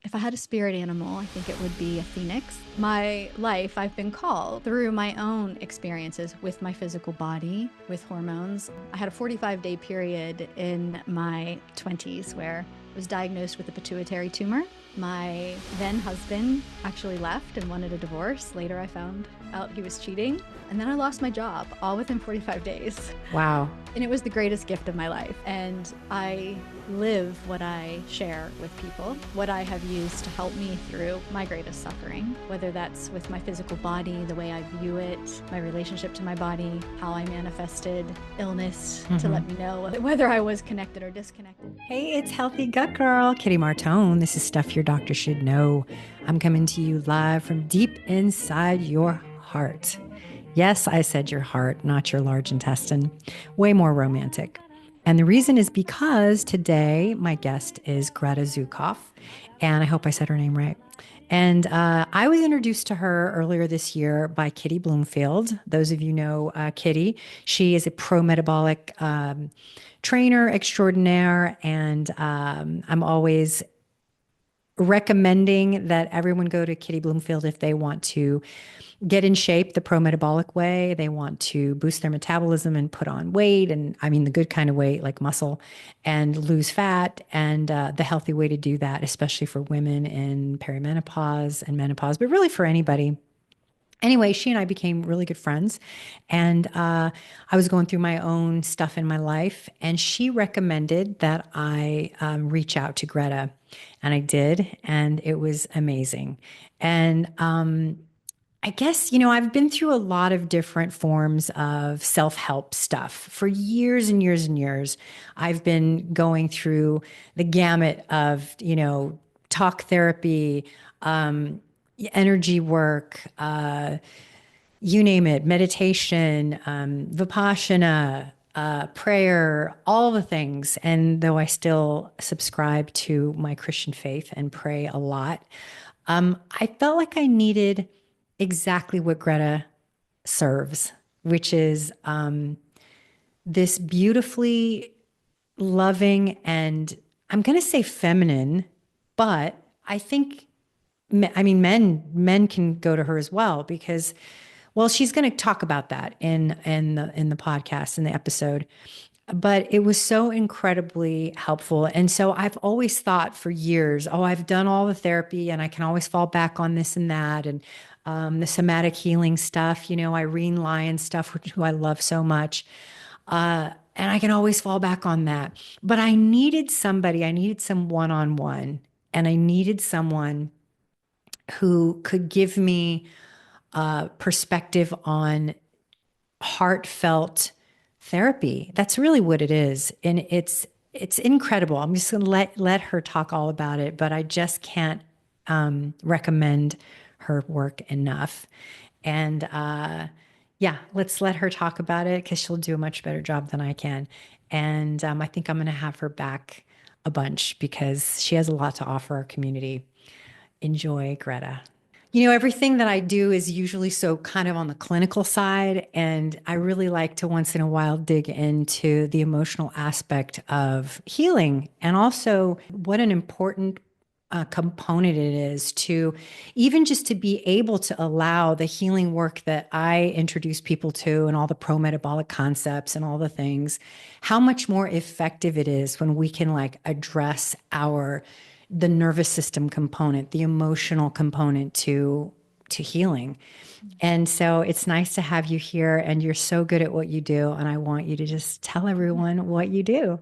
If I had a spirit animal, I think it would be a phoenix. My life, I've been called through my own experiences with my physical body, with hormones. I had a 45-day period in my 20s where I was diagnosed with a pituitary tumor. My then husband actually left and wanted a divorce. Later, I found out he was cheating. And then I lost my job all within 45 days. Wow. And it was the greatest gift of my life. And I live what I share with people, what I have used to help me through my greatest suffering, whether that's with my physical body, the way I view it, my relationship to my body, how I manifested illness to let me know whether I was connected or disconnected. Hey, it's Healthy Gut Girl, Kitty Martone. This is Stuff Your Doctor Should Know. I'm coming to you live from deep inside your heart. Yes, I said your heart, not your large intestine. Way more romantic. And the reason is because today my guest is Greta Zukoff. And I hope I said her name right. And I was introduced to her earlier this year by Kitty Bloomfield. Those of you know Kitty. She is a pro metabolic trainer extraordinaire. And I'm always recommending that everyone go to Kitty Bloomfield if they want to get in shape the pro metabolic way. They want to boost their metabolism and put on weight. And I mean, the good kind of weight, like muscle, and lose fat. And the healthy way to do that, especially for women in perimenopause and menopause, but really for anybody. Anyway, she and I became really good friends. And I was going through my own stuff in my life. And she recommended that I reach out to Greta. And I did. And it was amazing. And I guess, I've been through a lot of different forms of self help stuff for years and years and years. I've been going through the gamut of, talk therapy, energy work, you name it, meditation, vipassana, prayer, all the things. And though I still subscribe to my Christian faith and pray a lot, I felt like I needed exactly what Greta serves, which is this beautifully loving and I'm going to say feminine, but I think I mean men can go to her as well because well she's going to talk about that in the podcast in the episode. But it was so incredibly helpful. And so I've always thought for years, oh, I've done all the therapy and I can always fall back on this and that. And the somatic healing stuff, Irene Lyon stuff, who I love so much. And I can always fall back on that. But I needed somebody, I needed some one on one, and I needed someone who could give me perspective on heartfelt therapy. That's really what it is. And it's incredible. I'm just gonna let her talk all about it, but I just can't recommend her work enough. And yeah, let's let her talk about it because she'll do a much better job than I can. And I think I'm gonna have her back a bunch because she has a lot to offer our community. Enjoy, Greta. Everything that I do is usually so kind of on the clinical side. And I really like to once in a while dig into the emotional aspect of healing and also what an important component it is to even just to be able to allow the healing work that I introduce people to and all the pro metabolic concepts and all the things, how much more effective it is when we can like address the nervous system component, the emotional component to healing. And so it's nice to have you here and you're so good at what you do and I want you to just tell everyone what you do.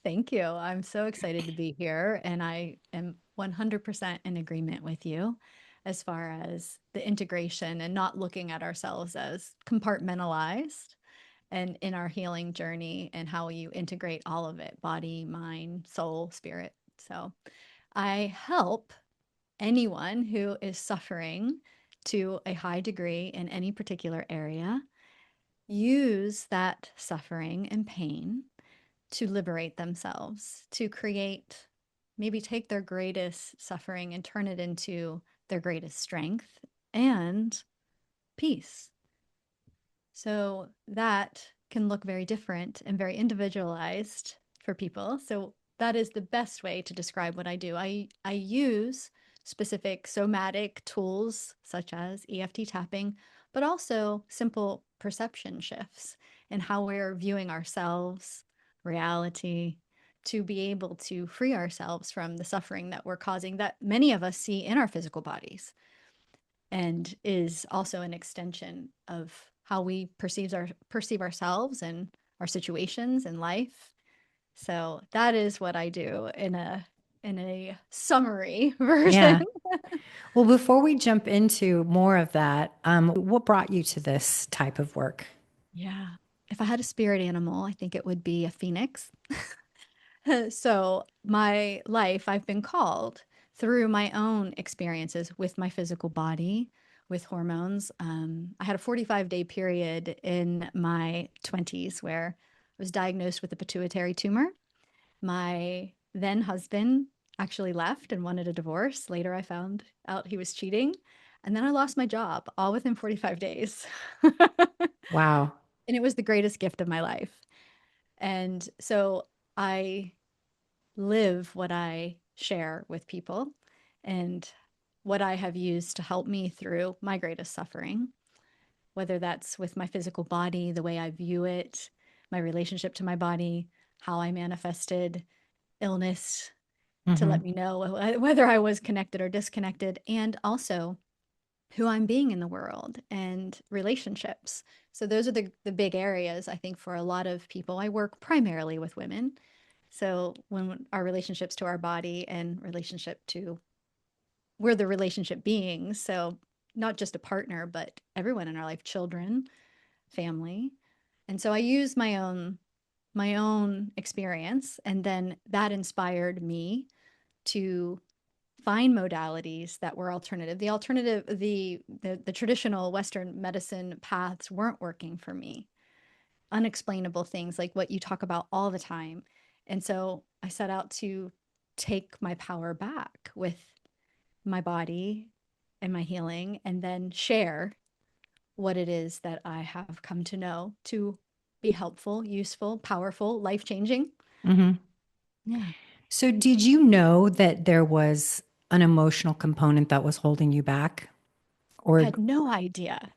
Thank you. I'm so excited to be here, and I am 100% in agreement with you as far as the integration and not looking at ourselves as compartmentalized and in our healing journey and how you integrate all of it, body, mind, soul, spirit. So I help anyone who is suffering to a high degree in any particular area use that suffering and pain to liberate themselves, to create, maybe take their greatest suffering and turn it into their greatest strength and peace. So that can look very different and very individualized for people. So that is the best way to describe what I do. I use specific somatic tools such as EFT tapping, but also simple perception shifts in how we're viewing ourselves, reality, to be able to free ourselves from the suffering that we're causing that many of us see in our physical bodies and is also an extension of how we perceive ourselves and our situations in life. So that is what I do in a summary version. Yeah. Well, before we jump into more of that, what brought you to this type of work? Yeah. If I had a spirit animal, I think it would be a phoenix. So, my life, I've been called through my own experiences with my physical body, with hormones. I had a 45-day period in my 20s where I was diagnosed with a pituitary tumor. My then husband actually left and wanted a divorce. Later, I found out he was cheating. And then I lost my job all within 45 days. Wow. And it was the greatest gift of my life. And so I live what I share with people and what I have used to help me through my greatest suffering, whether that's with my physical body, the way I view it, my relationship to my body, how I manifested illness to let Hmm. me know whether I was connected or disconnected, and also who I'm being in the world and relationships. So those are the big areas I think for a lot of people. I work primarily with women. So when our relationships to our body and relationship to we're the relationship beings. So not just a partner, but everyone in our life, children, family. And so I use my own experience and then that inspired me to find modalities that were alternative. The traditional Western medicine paths weren't working for me. Unexplainable things like what you talk about all the time. And so I set out to take my power back with my body and my healing, and then share what it is that I have come to know to be helpful, useful, powerful, life changing. Hmm. Yeah. So, did you know that there was an emotional component that was holding you back? Or, Had no idea.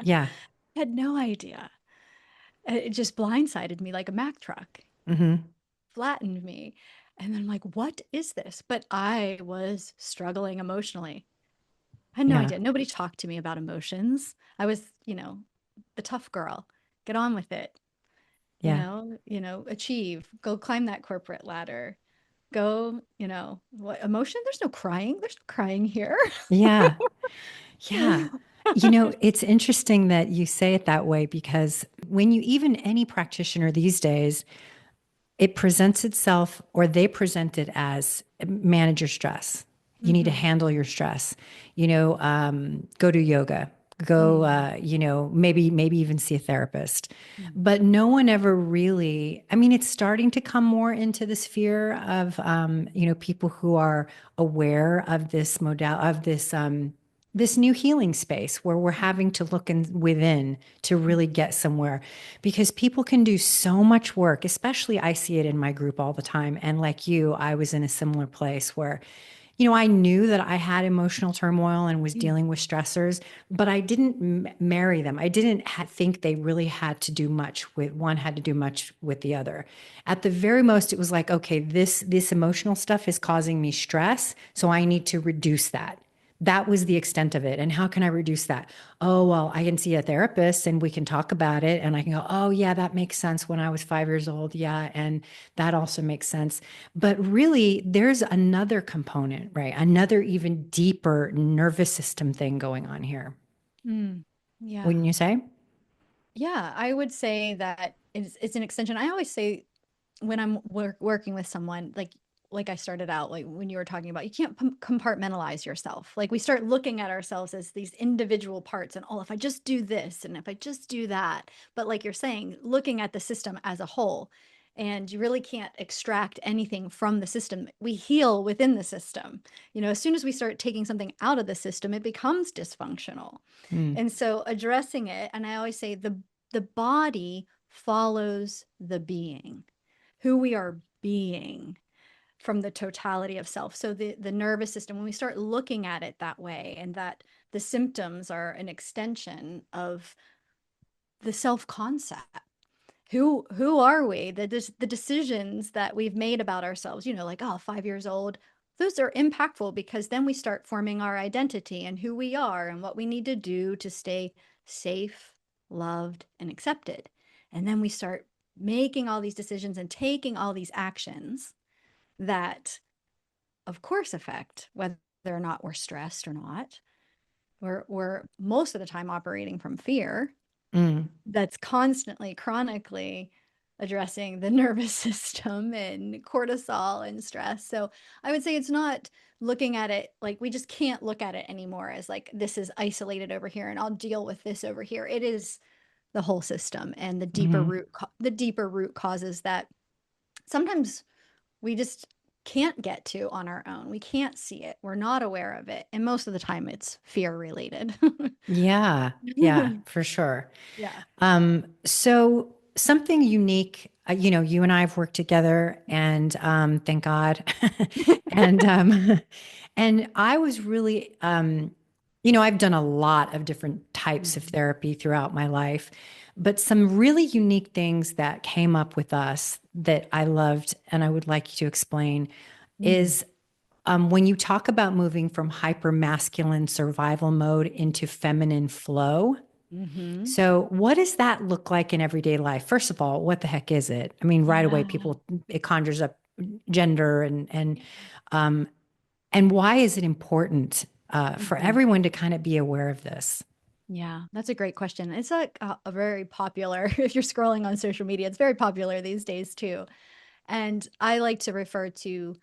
yeah. Had no idea. It just blindsided me like a Mack truck, Hmm. flattened me. And then I'm like, what is this? But I was struggling emotionally. I had no Yeah. idea. Nobody talked to me about emotions. I was, the tough girl. Get on with it. Yeah. Achieve, go climb that corporate ladder. Go, what emotion? There's no crying. There's no crying here. Yeah. Yeah. It's interesting that you say it that way because when you, even any practitioner these days, it presents itself or they present it as manage your stress. You need to Hmm. handle your stress. Go do yoga. Go, Mm. maybe even see a therapist. Mm. But no one ever really. I mean, it's starting to come more into the sphere of people who are aware of this modal of this new healing space where we're having to look within to really get somewhere because people can do so much work, especially I see it in my group all the time. And like you, I was in a similar place where, I knew that I had emotional turmoil and was Mm. dealing with stressors, but I didn't marry them. I didn't think they really had to do much with one had to do much with the other. At the very most, it was like, okay, this emotional stuff is causing me stress, so I need to reduce that. That was the extent of it. And how can I reduce that? Oh, well, I can see a therapist and we can talk about it. And I can go, oh, yeah, that makes sense when I was 5 years old. Yeah. And that also makes sense. But really, there's another component, right? Another even deeper nervous system thing going on here. Mm. Yeah. Wouldn't you say? Yeah, I would say that it's an extension. I always say when I'm working with someone, like I started out, like when you were talking about, you can't compartmentalize yourself. Like we start looking at ourselves as these individual parts, and oh, if I just do this, and if I just do that. But like you're saying, looking at the system as a whole, and you really can't extract anything from the system. We heal within the system. As soon as we start taking something out of the system, it becomes dysfunctional. Mm, And so addressing it, and I always say the body follows the being. who we are being from the totality of self. So the nervous system, when we start looking at it that way, and that the symptoms are an extension of the self concept. Who are we? The decisions that we've made about ourselves, like, oh, 5 years old, those are impactful because then we start forming our identity and who we are and what we need to do to stay safe, loved, and accepted. And then we start making all these decisions and taking all these actions that, of course, affect whether or not we're stressed or not. We're most of the time operating from fear Mm. that's constantly, chronically addressing the nervous system and cortisol and stress. So I would say it's not looking at it like we just can't look at it anymore as like this is isolated over here and I'll deal with this over here. It is the whole system and Hmm. the deeper root causes that sometimes we just can't get to on our own. We can't see it. We're not aware of it. And most of the time it's fear related. Yeah, yeah, for sure. Yeah. So something unique, you and I have worked together and thank God. And and I was really I've done a lot of different types of Mhm. therapy throughout my life, but some really unique things that came up with us that I loved and I would like you to explain Mm. is when you talk about moving from hyper masculine survival mode into feminine flow. Mhm. So, what does that look like in everyday life? First of all, what the heck is it? I mean, right away, Yeah. people it conjures up gender Yeah. um, and why is it important for Mhm. everyone to kind of be aware of this? Yeah, that's a great question. It's like a very popular, if you're scrolling on social media, it's very popular these days too. And I like to refer to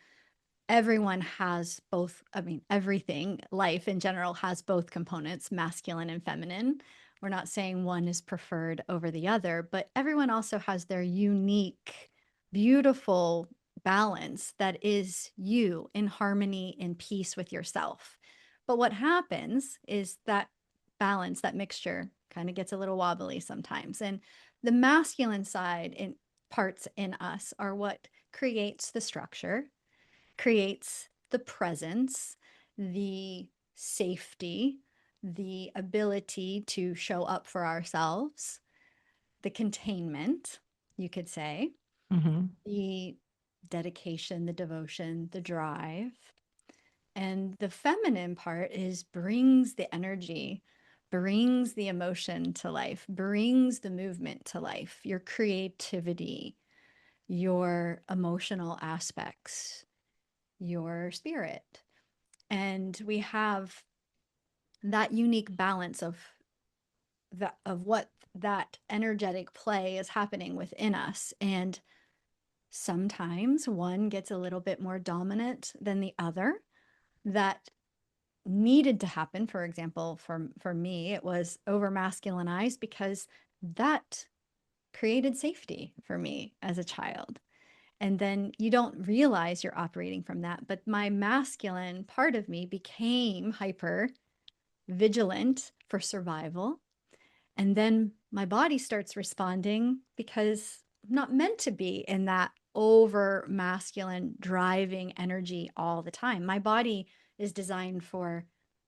everyone has both, I mean, everything, life in general has both components, masculine and feminine. We're not saying one is preferred over the other, but everyone also has their unique, beautiful balance that is you in harmony, in peace with yourself. But what happens is that balance, that mixture kind of gets a little wobbly sometimes. And the masculine side in parts in us are what creates the structure, creates the presence, the safety, the ability to show up for ourselves, the containment, you could say, Hmm. the dedication, the devotion, the drive. And the feminine part is brings the energy, brings the emotion to life, brings the movement to life, your creativity, your emotional aspects, your spirit. And we have that unique balance of what that energetic play is happening within us. And sometimes one gets a little bit more dominant than the other. That needed to happen. For example, for me, it was over masculinized because that created safety for me as a child. And then you don't realize you're operating from that. But my masculine part of me became hyper vigilant for survival. And then my body starts responding because I'm not meant to be in that over masculine driving energy all the time. My body is designed for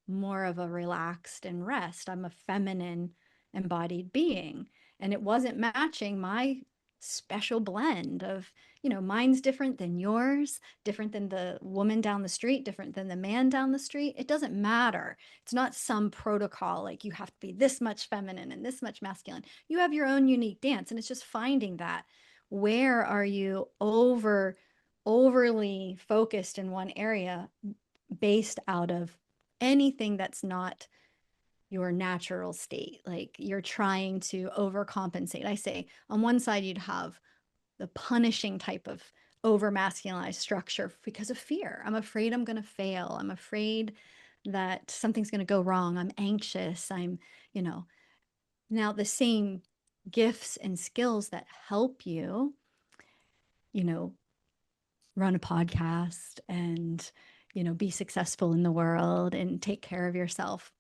more of a relaxed and rest. I'm a feminine embodied being, and it wasn't matching my special blend of, mine's different than yours, different than the woman down the street, different than the man down the street. It doesn't matter. It's not some protocol like you have to be this much feminine and this much masculine. You have your own unique dance, and it's just finding that. Where are you overly focused in one area based out of anything that's not your natural state? Like you're trying to overcompensate. I say on one side you'd have the punishing type of over masculinized structure because of fear. I'm afraid I'm going to fail. I'm afraid that something's going to go wrong. I'm anxious. You know, now the same gifts and skills that help you, you know, run a podcast and, be successful in the world and take care of yourself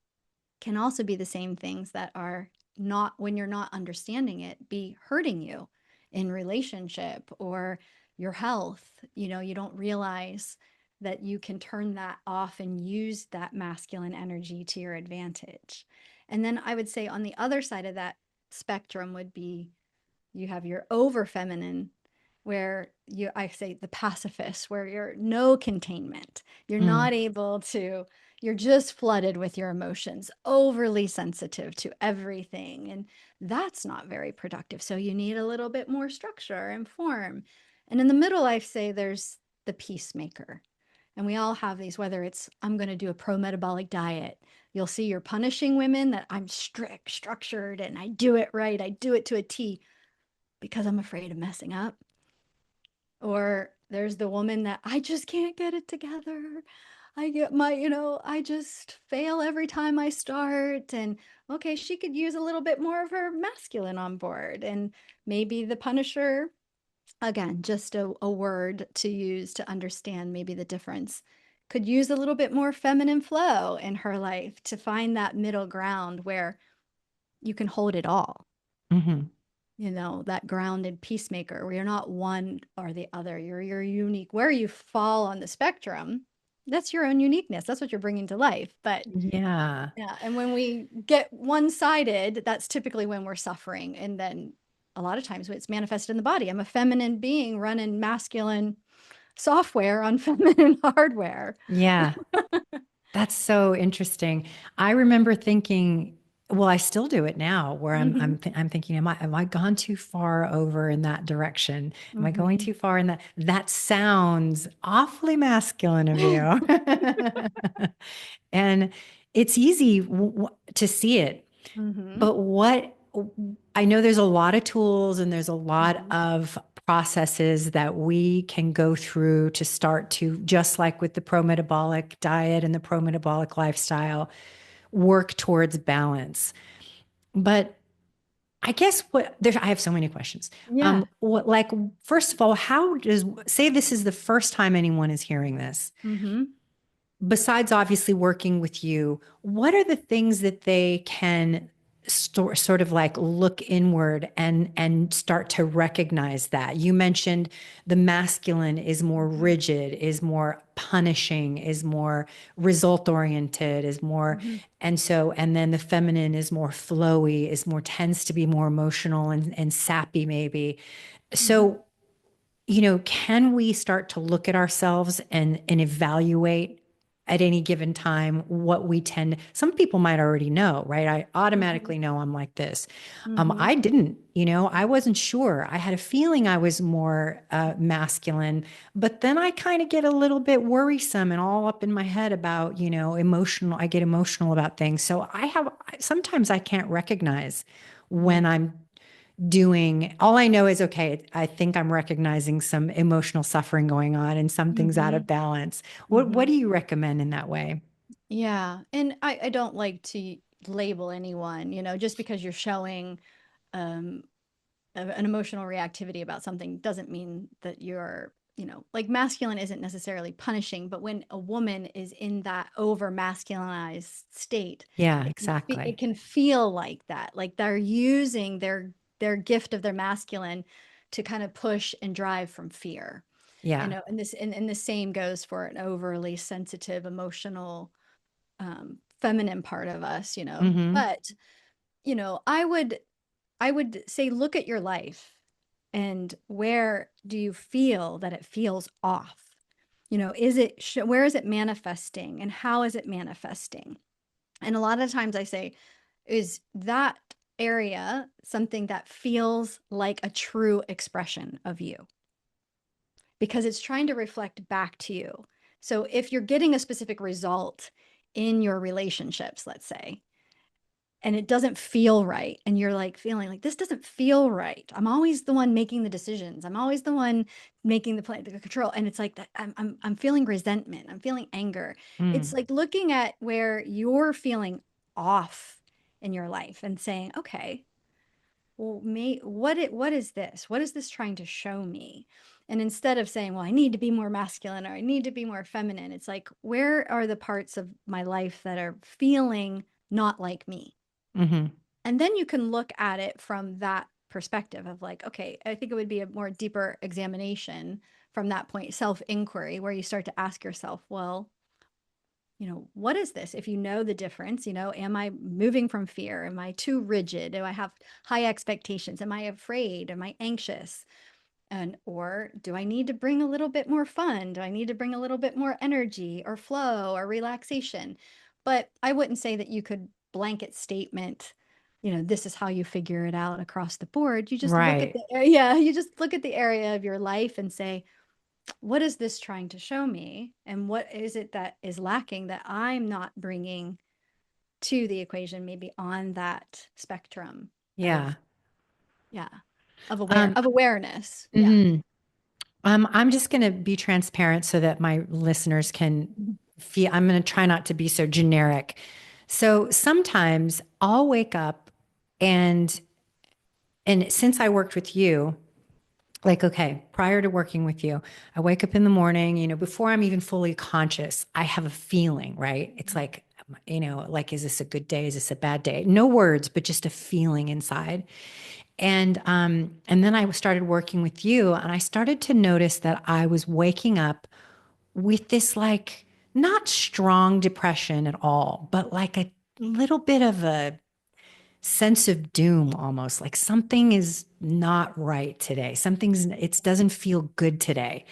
can also be the same things that are not, when you're not understanding it, be hurting you in relationship or your health. You don't realize that you can turn that off and use that masculine energy to your advantage. And then I would say on the other side of that spectrum would be you have your over feminine, where I say the pacifist, where you're no containment. You're Mm, not able to, you're just flooded with your emotions, overly sensitive to everything. And that's not very productive. So you need a little bit more structure and form. And in the middle, I say there's the peacemaker. And we all have these, whether it's I'm going to do a pro metabolic diet. You'll see you're punishing women that I'm strict, structured, and I do it right. I do it to a T because I'm afraid of messing up. Or there's the woman that I just can't get it together. I get my, I just fail every time I start. And okay, she could use a little bit more of her masculine on board. And maybe the Punisher, again, just a word to use to understand maybe the difference, could use a little bit more feminine flow in her life to find that middle ground where you can hold it all. hmm. That grounded peacemaker where you're not one or the other. You're unique. Where you fall on the spectrum, that's your own uniqueness. That's what you're bringing to life. But Yeah. yeah, and when we get one-sided, that's typically when we're suffering. And then a lot of times it's manifested in the body. I'm a feminine being running masculine software on feminine hardware. Yeah. That's so interesting. I remember thinking, well, I still do it now, where Mm-hmm. I'm thinking, am I gone too far over in that direction? Am I going Mm-hmm. too far in that? That sounds awfully masculine of you. And it's easy to see it. Mm-hmm. But what I know, there's a lot of tools and there's a lot Mm-hmm. of processes that we can go through to start to, just like with the pro metabolic diet and the pro metabolic lifestyle, work towards balance. But I guess I have so many questions. Yeah. Like, first of all, how does, say this is the first time anyone is hearing this, Mm-hmm. besides obviously working with you, what are the things that they can sort of like look inward and start to recognize that? You mentioned the masculine is more Mm-hmm. rigid, is more punishing, is more result oriented, is more, Mm-hmm. and then the feminine is more flowy, is more, tends to be more emotional and sappy maybe. Mm-hmm. So, can we start to look at ourselves and evaluate at any given time what we tend, some people might already know, right? I Mm-hmm. automatically know I'm like this. Mm-hmm. I didn't, I wasn't sure. I had a feeling I was more masculine, but then I kind of get a little bit worrisome and all up in my head about, emotional. I get emotional about things. So sometimes I can't recognize when Mm-hmm. I'm doing, all I know is, okay, I think I'm recognizing some emotional suffering going on and something's out Mm-hmm. of balance. What Mm-hmm. do you recommend in that way? Yeah. And I don't like to label anyone, just because you're showing um, an emotional reactivity about something doesn't mean that you're, like masculine isn't necessarily punishing, but when a woman is in that over masculinized state, Yeah, it exactly. can feel like that, like they're using their gift of their masculine to kind of push and drive from fear. Yeah. And the same goes for an overly sensitive, emotional, feminine part of us, Hmm. but I would say look at your life and where do you feel that it feels off? Where is it manifesting and how is it manifesting? And a lot of times I say, is that area something that feels like a true expression of you? Because it's trying to reflect back to you. So if you're getting a specific result in your relationships, let's say, and it doesn't feel right, and you're like feeling like this doesn't feel right. I'm always the one making the decisions. I'm always the one making the plan, the control, and it's like that. I'm feeling resentment. I'm feeling anger. It's Mm. like looking at where you're feeling off in your life and saying, okay, well, what is this? What is this trying to show me? And instead of saying, well, I need to be more masculine or I need to be more feminine, it's like, where are the parts of my life that are feeling not like me? Hmm. And then you can look at it from that perspective of like, okay, I think it would be a more deeper examination from that point, self inquiry, where you start to ask yourself, well, what is this? If you know the difference, am I moving from fear? Am I too rigid? Do I have high expectations? Am I afraid? Am I anxious? Or do I need to bring a little bit more fun? Do I need to bring a little bit more energy or flow or relaxation? But I wouldn't say that you could blanket statement, this is how you figure it out across the board. You just look at Right. the area, you just look at the area of your life and say, what is this trying to show me? And what is it that is lacking that I'm not bringing to the equation, maybe on that spectrum of, Yeah. yeah, Um, of awareness. Yeah. mhm. I'm just going to be transparent so that my listeners can feel, I'm going to try not to be so generic. So sometimes I'll wake up and, and since I worked with you, like, okay, prior to working with you, I wake up in the morning, before I'm even fully conscious, I have a feeling, right? It's like, like, is this a good day? Is this a bad day? No words, but just a feeling inside. And then I started working with you and I started to notice that I was waking up with this like not strong depression at all, but like a little bit of a sense of doom almost like something is not right today. It doesn't feel good today.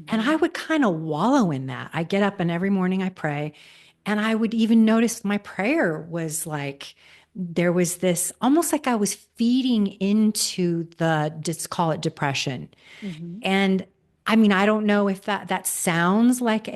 And I Mhm. would kind of wallow in that. I get up and every morning I pray and I would even notice my prayer was like there was this almost like I was feeding into the just call it depression. Mhm. And I mean, I don't know if that sounds like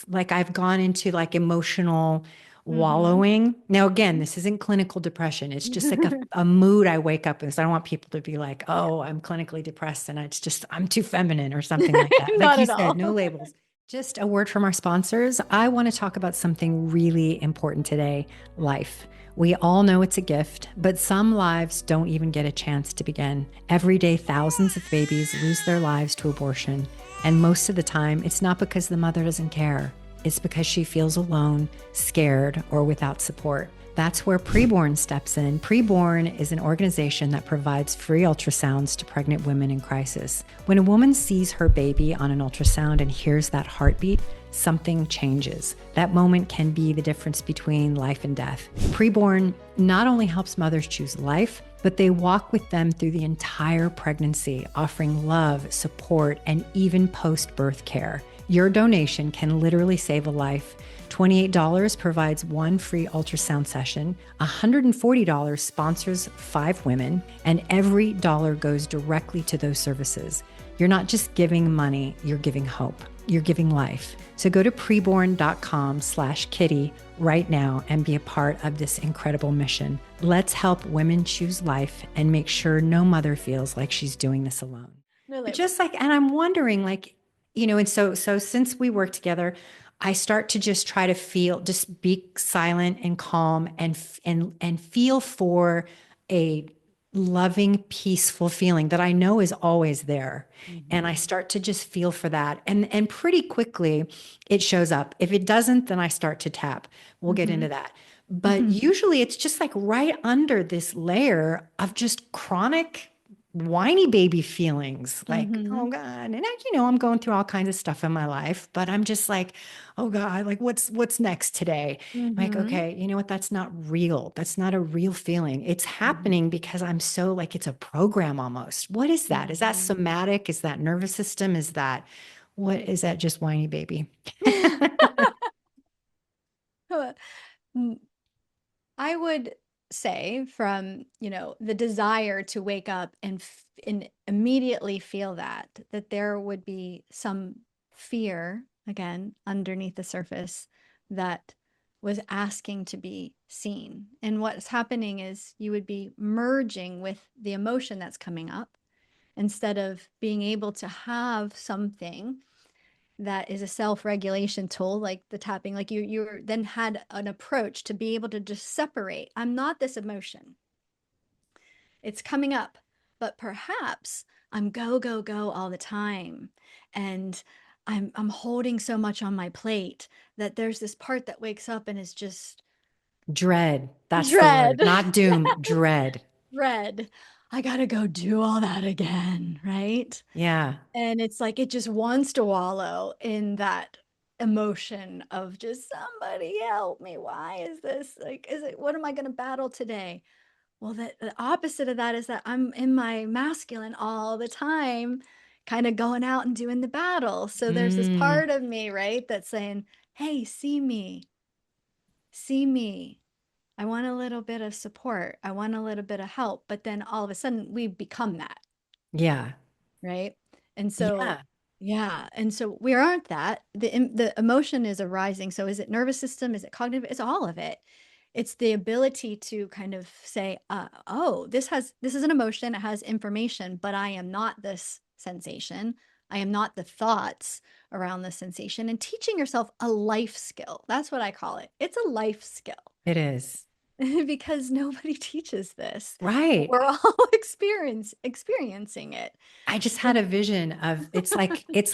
like I've gone into like emotional Mhm. wallowing. Now, again, this isn't clinical depression. It's just like a mood I wake up in. So I don't want people to be like, oh, I'm clinically depressed and it's just I'm too feminine or something like that. Like Not you at said, all. no labels. Just a word from our sponsors. I want to talk about something really important today, life. We all know it's a gift, but some lives don't even get a chance to begin. Every day, thousands of babies lose their lives to abortion. And most of the time, it's not because the mother doesn't care. It's because she feels alone, scared, or without support. That's where Preborn steps in. Preborn is an organization that provides free ultrasounds to pregnant women in crisis. When a woman sees her baby on an ultrasound and hears that heartbeat, something changes. That moment can be the difference between life and death. Preborn not only helps mothers choose life, but they walk with them through the entire pregnancy, offering love, support, and even post-birth care. Your donation can literally save a life. $28 provides one free ultrasound session, $140 sponsors 5 women, and every dollar goes directly to those services. You're not just giving money, you're giving hope. You're giving life. So go to preborn.com/kitty right now and be a part of this incredible mission. Let's help women choose life and make sure no mother feels like she's doing this alone. No But labels. just like, and I'm wondering, like, and so since we work together, I start to just try to feel, just be silent and calm and feel for a loving, peaceful feeling that I know is always there. And I Mhm. start to just feel for that. And pretty quickly it shows up. If it doesn't, then I start to tap. We'll get into Mhm. that. But Mhm. usually it's just like right under this layer of just chronic whiny baby feelings like, oh Mhm. God. And I'm going through all kinds of stuff in my life, but I'm just like, oh God, like what's next today? I'm like, Mhm. okay, you know what? That's not real. That's not a real feeling. It's Mhm. happening because I'm so like it's a program almost. What is that? Is that Mhm. somatic? Is that nervous system? Is that what is that just whiny baby? Mm, I would say from, the desire to wake up and immediately feel that there would be some fear again underneath the surface that was asking to be seen. And what's happening is you would be merging with the emotion that's coming up instead of being able to have something that is a self-regulation tool like the tapping, like you then had an approach to be able to just separate. I'm not this emotion, it's coming up, but perhaps I'm go go go all the time, and I'm holding so much on my plate that there's this part that wakes up and is just Dread. That's the dread. word, not doom, dread. Dread. I gotta go do all that again, right? Yeah. And it's like it just wants to wallow in that emotion of just somebody help me. Why is this like, is it, what am I going to battle today? Well, the opposite of that is that I'm in my masculine all the time, kind of going out and doing the battle. So there's this Mm, part of me, right, that's saying, hey, see me, see me. I want a little bit of support. I want a little bit of help. But then all of a sudden we become that. yeah. Right? And so, Yeah. yeah, and so we aren't that. The emotion is arising. So is it nervous system? Is it cognitive? It's all of it. It's the ability to kind of say, oh, this is an emotion, it has information, but I am not this sensation. I am not the thoughts around the sensation, and teaching yourself a life skill. That's what I call it. It's a life skill. It is. Because nobody teaches this. Right. We're all experiencing it. I just had And a vision of it's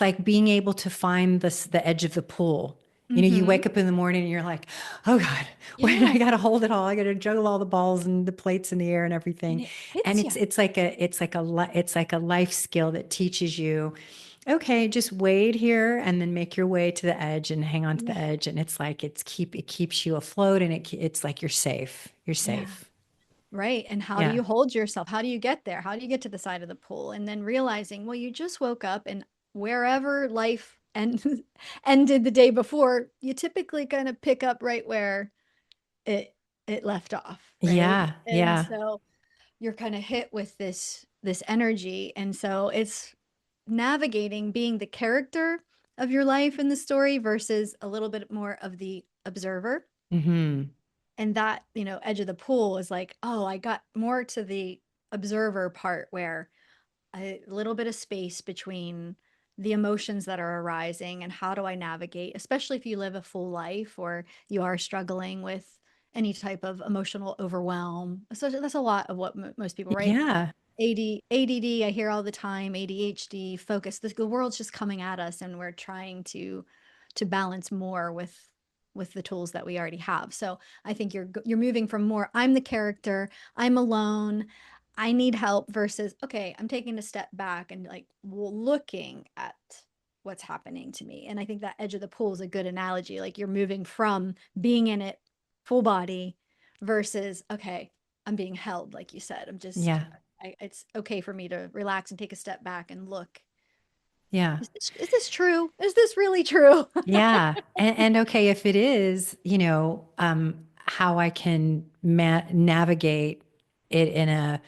like being able to find the edge of the pool. You know, you mhm. wake up in the morning and you're like, oh God, wait, I Yes. gotta hold it all. I gotta juggle all the balls and the plates in the air and And everything. it And hits you. it's like a life skill that teaches you, okay, just wade here and then make your way to the edge and hang on to the Yeah. edge. And it's like it keeps you afloat and it's like you're safe. You're Yeah. safe. Right. And how do Yeah. you hold yourself? How do you get there? How do you get to the side of the pool? And then realizing, well, you just woke up and wherever life ended the day before, you typically kind of pick up right where it it left off, right? Yeah. And Yeah. so you're kind of hit with this energy. And so it's navigating being the character of your life in the story versus a little bit more of the observer. Hmm. And that, edge of the pool is like, oh, I got more to the observer part where a little bit of space between the emotions that are arising and how do I navigate, especially if you live a full life or you are struggling with any type of emotional overwhelm. So that's a lot of what most people, right? Yeah. ADD, I hear all the time, ADHD, focus. The world's just coming at us, and we're trying to balance more with the tools that we already have. So I think you're moving from more, I'm the character, I'm alone, I need help versus, okay, I'm taking a step back and like looking at what's happening to me. And I think that edge of the pool is a good analogy. Like you're moving from being in it full body versus, okay, I'm being held, like you said. Yeah. It's okay for me to relax and take a step back and look. Yeah. Is this true? Is this really true? Yeah. And okay, if it is, how I can navigate it in a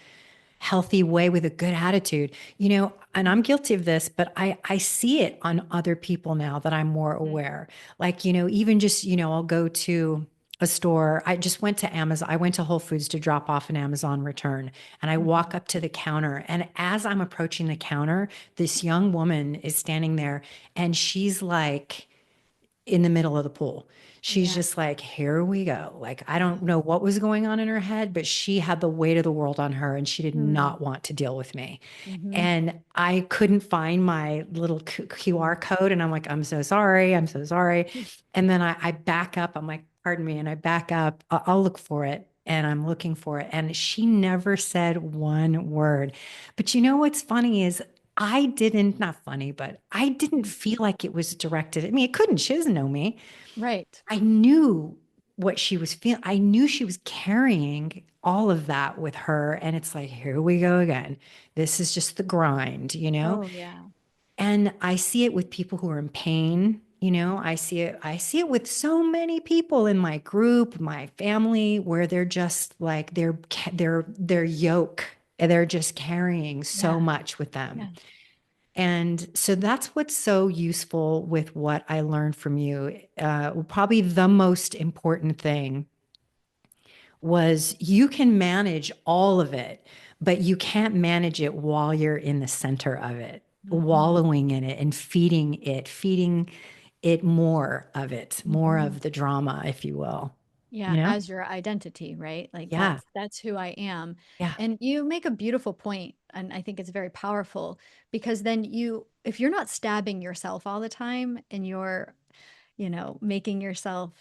healthy way with a good attitude, and I'm guilty of this, but I see it on other people now that I'm more aware. Like, even just, I'll go to a store. I just went to Amazon. I went to Whole Foods to drop off an Amazon return, and I walk Mhm. up to the counter. And as I'm approaching the counter, this young woman is standing there and she's like, in the middle of the pool. She's Yeah. just like, here we go. Like, I don't know what was going on in her head, but she had the weight of the world on her and she did Mm. not want to deal with me. Mhm. And I couldn't find my little QR code. And I'm like, I'm so sorry. I'm so sorry. And then I back up. I'm like, pardon me. And I back up. I'll look for it. And I'm looking for it. And she never said one word. But you know what's funny is I didn't, not funny, but I didn't feel like it was directed at me. It couldn't. She doesn't know me. Right. I knew what she was feeling. I knew she was carrying all of that with her. And it's like, here we go again. This is just the grind, you know? Oh, yeah. And I see it with people who are in pain. I see it with so many people in my group, my family, where they're just like their yoke. And they're just carrying so Yeah. much with them. Yeah. And so that's what's so useful with what I learned from you. Probably the most important thing was you can manage all of it, but you can't manage it while you're in the center of it, Mhm. wallowing in it and feeding it more of it, more Mhm. of the drama, if you will. Yeah, You know? as your identity, right? Like Yeah. that's who I am. Yeah. And you make a beautiful point, and I think it's very powerful because then if you're not stabbing yourself all the time and you're, making yourself,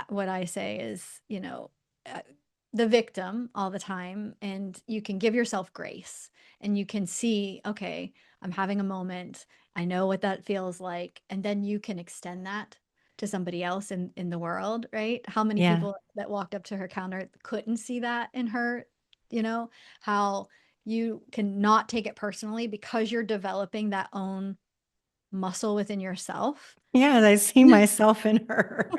what I say is, the victim all the time, and you can give yourself grace, and you can see, okay, I'm having a moment. I know what that feels like. And then you can extend that to somebody else in the world, right? How many Yeah. people that walked up to her counter couldn't see that in her, you know, how you can not take it personally because you're developing that own muscle within yourself. Yeah, I see myself in her.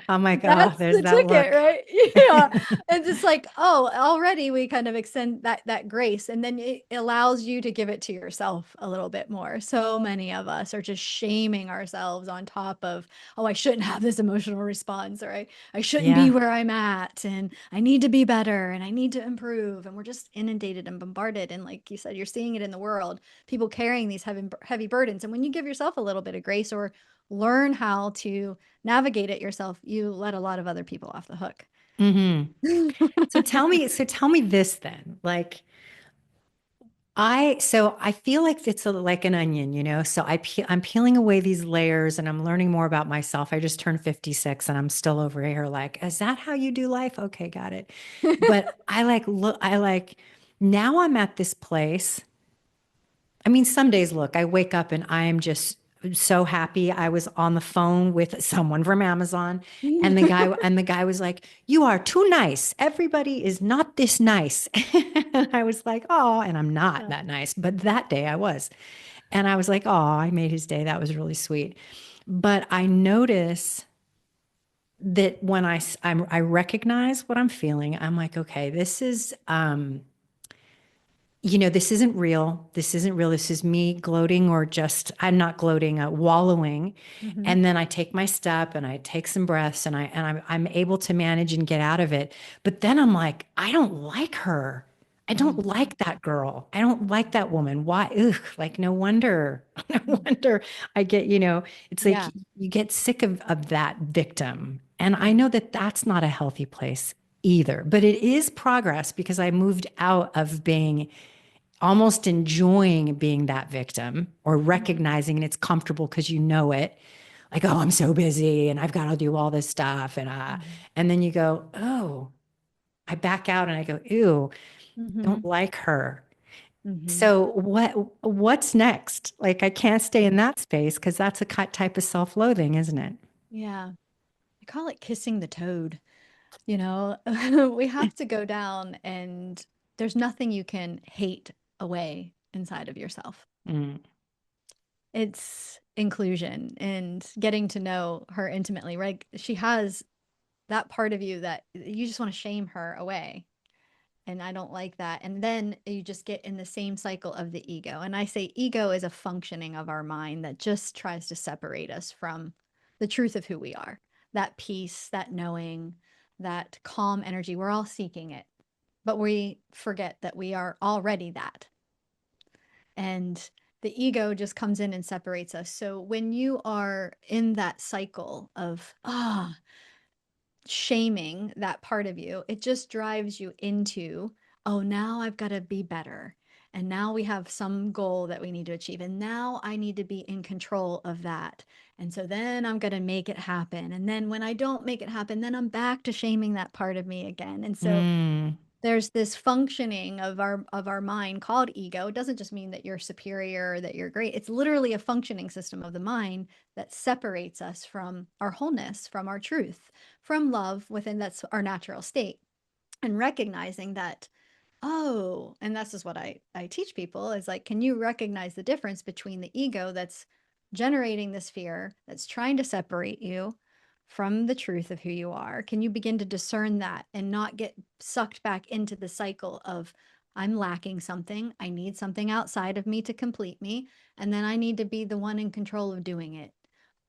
I'm like, oh, That's there's the that ticket, look. right? Yeah. And just like, oh, already we kind of extend that grace, and then it allows you to give it to yourself a little bit more. So many of us are just shaming ourselves on top of, oh, I shouldn't have this emotional response, or I shouldn't be Yeah. where I'm at, and I need to be better, and I need to improve. And we're just inundated and bombarded. And like you said, you're seeing it in the world, people carrying these heavy burdens. And when you give yourself a little bit of grace, or learn how to navigate it yourself, you let a lot of other people off the hook. Hmm. So tell me this then. Like, so I feel like it's like an onion, you know? So I'm peeling away these layers and I'm learning more about myself. I just turned 56 and I'm still over here like, is that how you do life? Okay, got it. But I like, now I'm at this place. I mean, some days, look, I wake up and I am just so happy. I was on the phone with someone from Amazon, and the guy was like, "You are too nice. Everybody is not this nice." And I was like, "Oh," and I'm not Yeah. that nice, but that day I was. And I was like, "Oh, I made his day. That was really sweet." But I notice that when I recognize what I'm feeling, I'm like, "Okay, this is this isn't real. This isn't real. This is me gloating, or just, I'm not gloating, wallowing." Hmm. And then I take my step and I take some breaths and I'm able to manage and get out of it. But then I'm like, I don't like her. I don't like that girl. I don't like that woman. Why? Ugh, like no wonder, no wonder I get, it's like Yeah. you get sick of that victim. And I Mhm. know that that's not a healthy place either, but it is progress because I moved out of being almost enjoying being that victim or Mhm. recognizing, and it's comfortable because you know it, like, oh, I'm so busy and I've got to do all this stuff, Mhm. and then you go, oh, I back out and I go, ew, don't Mhm. like her. Mhm. So what's next? Like, I can't stay in that space because that's a type of self-loathing, isn't it? Yeah. I call it kissing the toad. You know, we have to go down, and there's nothing you can hate away inside of yourself. Mm, It's inclusion and getting to know her intimately, right? She has that part of you that you just want to shame her away. And I don't like that. And then you just get in the same cycle of the ego. And I say ego is a functioning of our mind that just tries to separate us from the truth of who we are. That peace, that knowing, that calm energy, we're all seeking it. But we forget that we are already that. And the ego just comes in and separates us. So when you are in that cycle of, shaming that part of you, it just drives you into, oh, now I've got to be better. And now we have some goal that we need to achieve. And now I need to be in control of that. And so then I'm going to make it happen. And then when I don't make it happen, then I'm back to shaming that part of me again. And so mm, there's this functioning of our mind called ego. It doesn't just mean that you're superior or that you're great. It's literally a functioning system of the mind that separates us from our wholeness, from our truth, from love within that's our natural state. And recognizing that, oh, and this is what I teach people is like, can you recognize the difference between the ego that's generating this fear, that's trying to separate you from the truth of who you are? Can you begin to discern that and not get sucked back into the cycle of, I'm lacking something, I need something outside of me to complete me, and then I need to be the one in control of doing it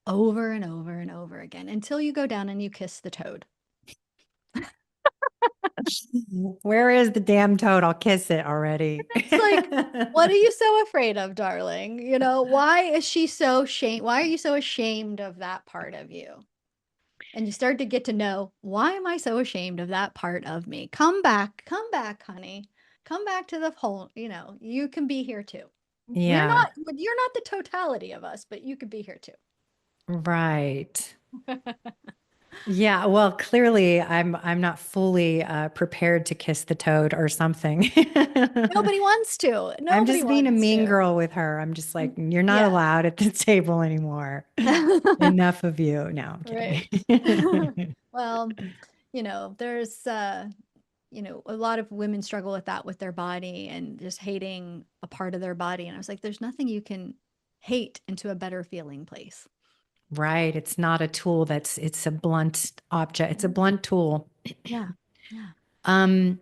over and over and over again until you go down and you kiss the toad. where is the damn toad? I'll kiss it already. It's like, what are you so afraid of, darling? You know, why is she so shame? Why are you so ashamed of that part of you? And you start to get to know, why am I so ashamed of that part of me? Come back, honey. Come back to the whole, you can be here too. Yeah, You're not the totality of us, but you could be here too. right. Yeah, well, clearly I'm not fully prepared to kiss the toad or something. Nobody wants to. I'm Nobody just being a wants mean to. girl with her. I'm just like, you're not Yeah. allowed at the table anymore. Enough of you. No, I'm Right. kidding. Well, there's a lot of women struggle with that with their body and just hating a part of their body. And I was like, there's nothing you can hate into a better feeling place. Right. It's not a tool it's a blunt object. It's a Yeah. blunt tool. Yeah. Yeah. Um,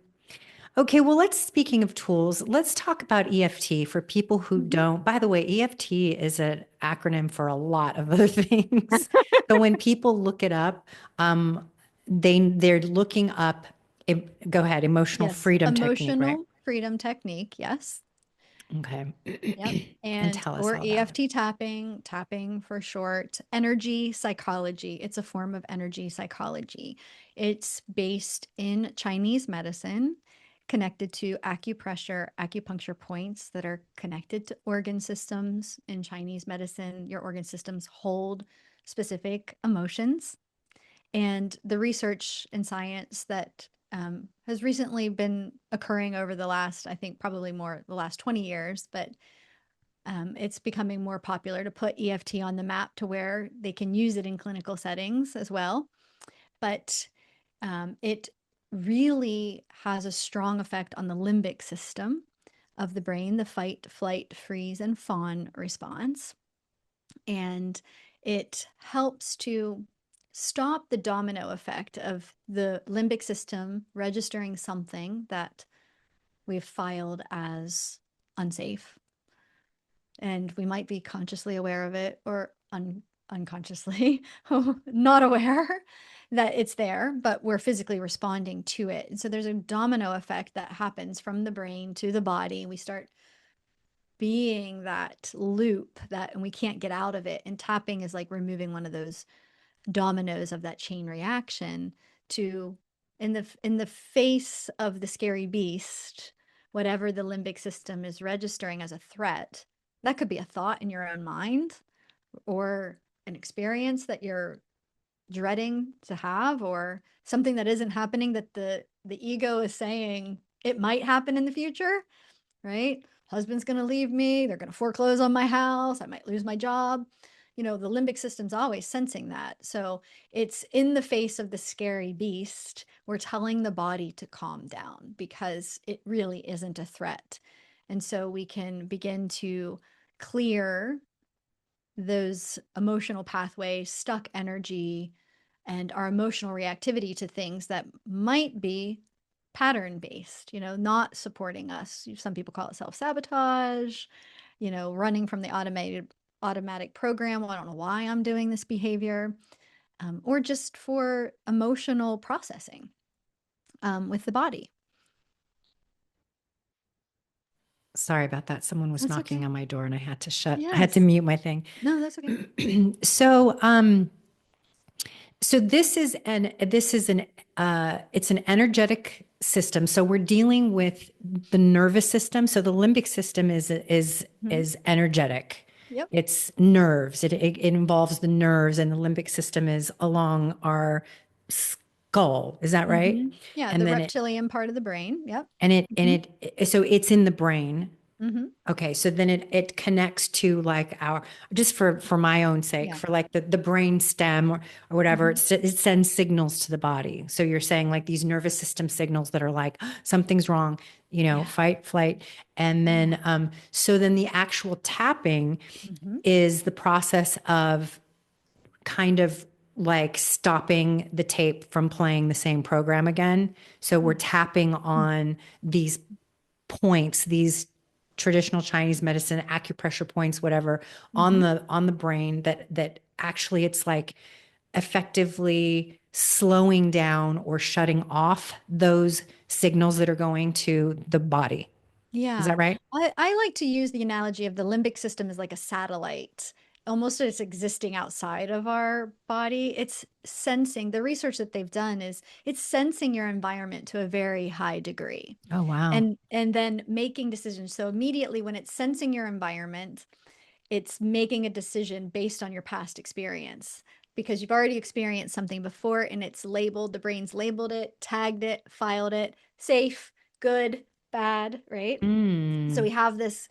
okay, well, speaking of tools, let's talk about EFT for people who Mhm. don't. By the way, EFT is an acronym for a lot of other things. So when people look it up, um, they're looking up, go ahead, emotional Yes. freedom technique, right? Emotional freedom technique. Yes. Okay. Yep. And And tell us or all about it. EFT tapping, tapping for short, energy psychology. It's a form of energy psychology. It's based in Chinese medicine, connected to acupressure, acupuncture points that are connected to organ systems. In Chinese medicine, your organ systems hold specific emotions. And the research and science that has recently been occurring over the last, I think, probably more the last 20 years, but it's becoming more popular to put EFT on the map to where they can use it in clinical settings as well. But it really has a strong effect on the limbic system of the brain, the fight, flight, freeze, and fawn response. And it helps to stop the domino effect of the limbic system registering something that we've filed as unsafe, and we might be consciously aware of it or unconsciously not aware that it's there, but we're physically responding to it. And so there's a domino effect that happens from the brain to the body. We start being that loop that, and we can't get out of it. And tapping is like removing one of those dominoes of that chain reaction to, in the face of the scary beast, whatever the limbic system is registering as a threat. That could be a thought in your own mind, or an experience that you're dreading to have, or something that isn't happening that the ego is saying it might happen in the future, right? Husband's going to leave me. They're going to foreclose on my house. I might lose my job. The limbic system's always sensing that. So it's in the face of the scary beast. We're telling the body to calm down because it really isn't a threat. And so we can begin to clear those emotional pathways, stuck energy, and our emotional reactivity to things that might be pattern based, not supporting us. Some people call it self sabotage, running from the automatic program. Well, I don't know why I'm doing this behavior, or just for emotional processing with the body. Sorry about that. Someone was That's knocking okay. on my door and I had to Yes. mute my thing. No, that's okay. So, so this is an it's an energetic system. So we're dealing with the nervous system. So the limbic system Mhm. is energetic. Yep. It's nerves. It involves the nerves, and the limbic system is along our skull. Is that right? Yeah, And the then reptilian part of the brain. Yep. Hmm. so it's in the brain. Hmm. Okay, so then it connects to like our, just for my own sake, Yeah. for like the brain stem or whatever, Hmm. it sends signals to the body. So you're saying like these nervous system signals that are like something's wrong, Yeah. fight, flight, and Yeah. then so then the actual tapping Hmm. is the process of kind of like stopping the tape from playing the same program again. So we're tapping on these points, these traditional Chinese medicine acupressure points, whatever, Hmm. on the brain that actually it's like effectively slowing down or shutting off those signals that are going to the body. Is Yeah. that right? I like to use the analogy of the limbic system as like a satellite, almost as existing outside of our body. It's sensing, the research that they've done is it's sensing your environment to a very high degree, Oh, wow. and then making decisions. So immediately when it's sensing your environment, it's making a decision based on your past experience. because you've already experienced something before and it's labeled, the brain's labeled it, tagged it, filed it, safe, good, bad, right? So Mm. we have this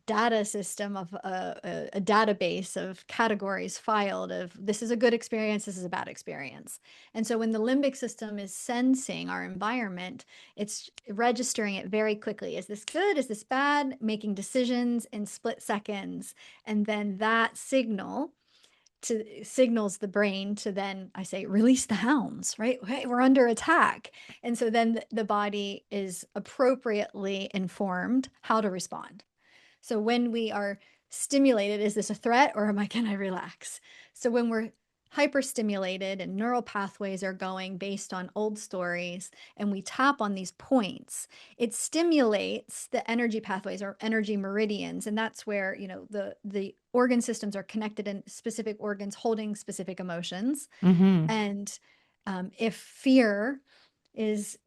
data system of a database of categories filed of this is a good experience, this is a bad experience. And so when the limbic system is sensing our environment, it's registering it very quickly. Is this good? Is this bad? Making decisions in split seconds. And then that signals the brain to then I say release the hounds, right? Hey, we're under attack. And so then the body is appropriately informed how to respond. So when we are stimulated, is this a threat or can I relax? So when we're hyperstimulated and neural pathways are going based on old stories and we tap on these points, it stimulates the energy pathways or energy meridians. And that's where, the organ systems are connected in specific organs holding specific emotions. Mm-hmm. And if fear is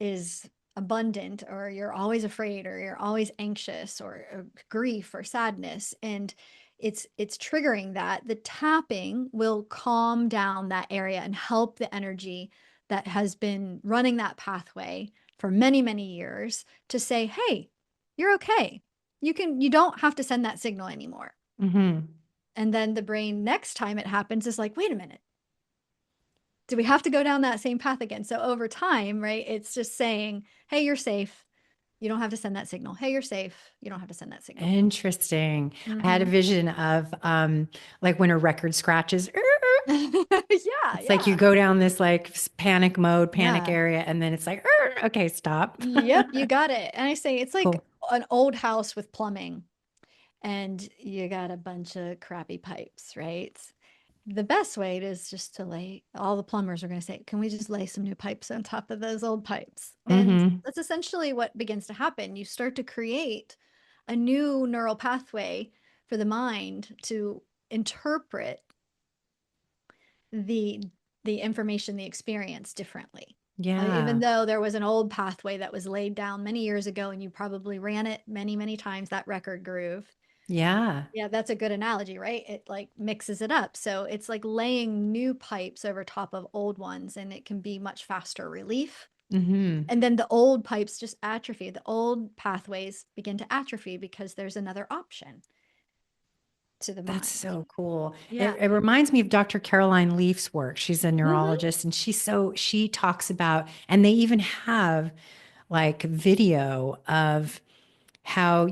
abundant, or you're always afraid, or you're always anxious, or grief or sadness, and it's triggering that, the tapping will calm down that area and help the energy that has been running that pathway for many, many years to say, hey, you're okay. You don't have to send that signal anymore. Mm-hmm. And then the brain, next time it happens, is like, wait a minute, do we have to go down that same path again? So over time, right, it's just saying, hey, you're safe. You don't have to send that signal. Hey, you're safe. You don't have to send that signal. Interesting. I had a Hmm. vision of like when a record scratches, Yeah, it's like you yeah, go down this like panic mode, panic yeah. area, and then it's like, okay, stop. Yep, you got it. And I say it's like Cool. an old house with plumbing, and you got a bunch of crappy pipes, right? The best way is just to lay, all the plumbers are going to say, can we just lay some new pipes on top of those old pipes? And Mm-hmm. that's essentially what begins to happen. You start to create a new neural pathway for the mind to interpret the the information, the experience differently. Even Yeah. though there was an old pathway that was laid down many years ago and you probably ran it many, many times, that record groove. Yeah. Yeah, that's a good analogy, right? It like mixes it up. So it's like laying new pipes over top of old ones, and it can be much faster relief. Mm-hmm. And then the old pipes just atrophy. The old pathways begin to atrophy because there's another option to the That's mind. so cool. It, Yeah. it reminds me of Dr. Caroline Leaf's work. She's a Hmm. neurologist and she talks about, and they even have like video of how,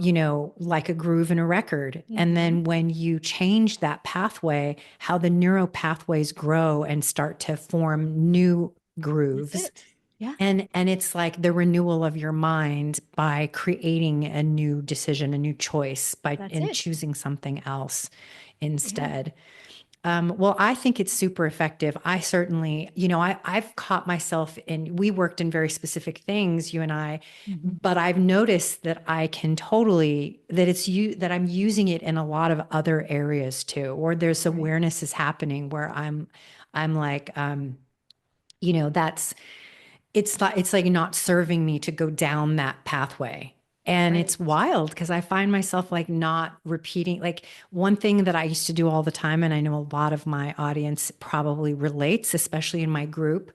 like a groove in a record. And Hmm. then when you change that pathway, how the neural pathways grow and start to form new That's grooves. it. Yeah, And it's like the renewal of your mind by creating a new decision, a new choice by that's in it. choosing something else Yeah. instead. Well, I think it's super effective. I certainly, I've caught myself in, we worked in very specific things, you and I, Hmm. but I've noticed that I can totally, that it's you, that I'm using it in a lot of other areas too, or there's Right. awareness is happening where I'm like, that's, it's like not serving me to go down that pathway. And Right. it's wild because I find myself like not repeating. Like one thing that I used to do all the time, and I know a lot of my audience probably relates, especially in my group,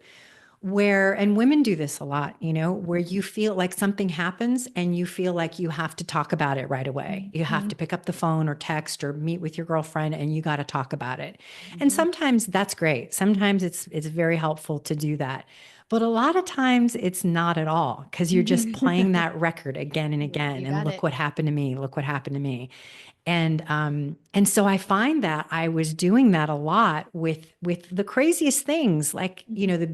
where, and women do this a lot, where you feel like something happens and you feel like you have to talk about it right away. You have Hmm. to pick up the phone or text or meet with your girlfriend and you got to talk about it. And Hmm. sometimes that's great. Sometimes it's very helpful to do that. But a lot of times it's not at all because you're just playing that record again and Yep, again. you And got look it. what happened to me. Look what happened to me. And so I find that I was doing that a lot with the craziest things, like, Mhm. the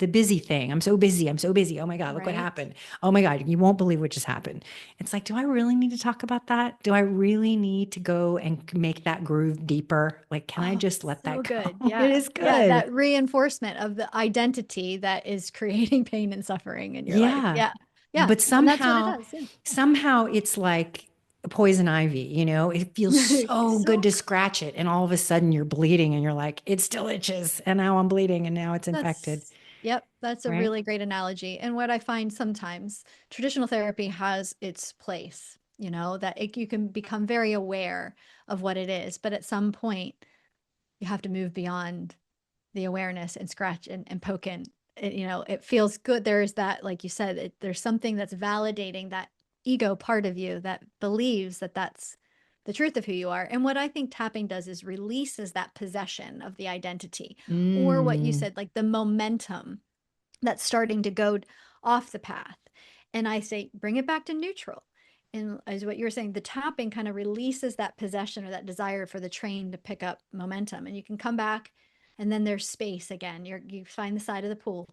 busy thing. I'm so busy. I'm so busy. Oh my God, look what Right. happened. Oh my God, you won't believe what just happened. It's like, do I really need to talk about that? Do I really need to go and make that groove deeper? Like, can I Oh, just let so that go? good. It Yeah. is Yeah. good. That reinforcement of the identity that is creating pain and suffering in your life. Yeah. Yeah. Yeah. But And that's what it somehow, does. Yeah. somehow it's like poison ivy, it feels so good So to scratch it. And all of a sudden you're bleeding and you're like, it still itches. And now I'm bleeding and now it's infected. yep, that's a Right. really great analogy. And what I find sometimes traditional therapy has its place, that you can become very aware of what it is. But at some point, you have to move beyond the awareness and scratch and poke in. It feels good. There's that, like you said, there's something that's validating that ego part of you that believes that that's the truth of who you are. And what I think tapping does is releases that possession of the identity, or what you Mm. said, like the momentum that's starting to go off the path. And I say, bring it back to neutral. And as what you were saying, the tapping kind of releases that possession or that desire for the train to pick up momentum. And you can come back, and then there's space again. You find the side of the pool,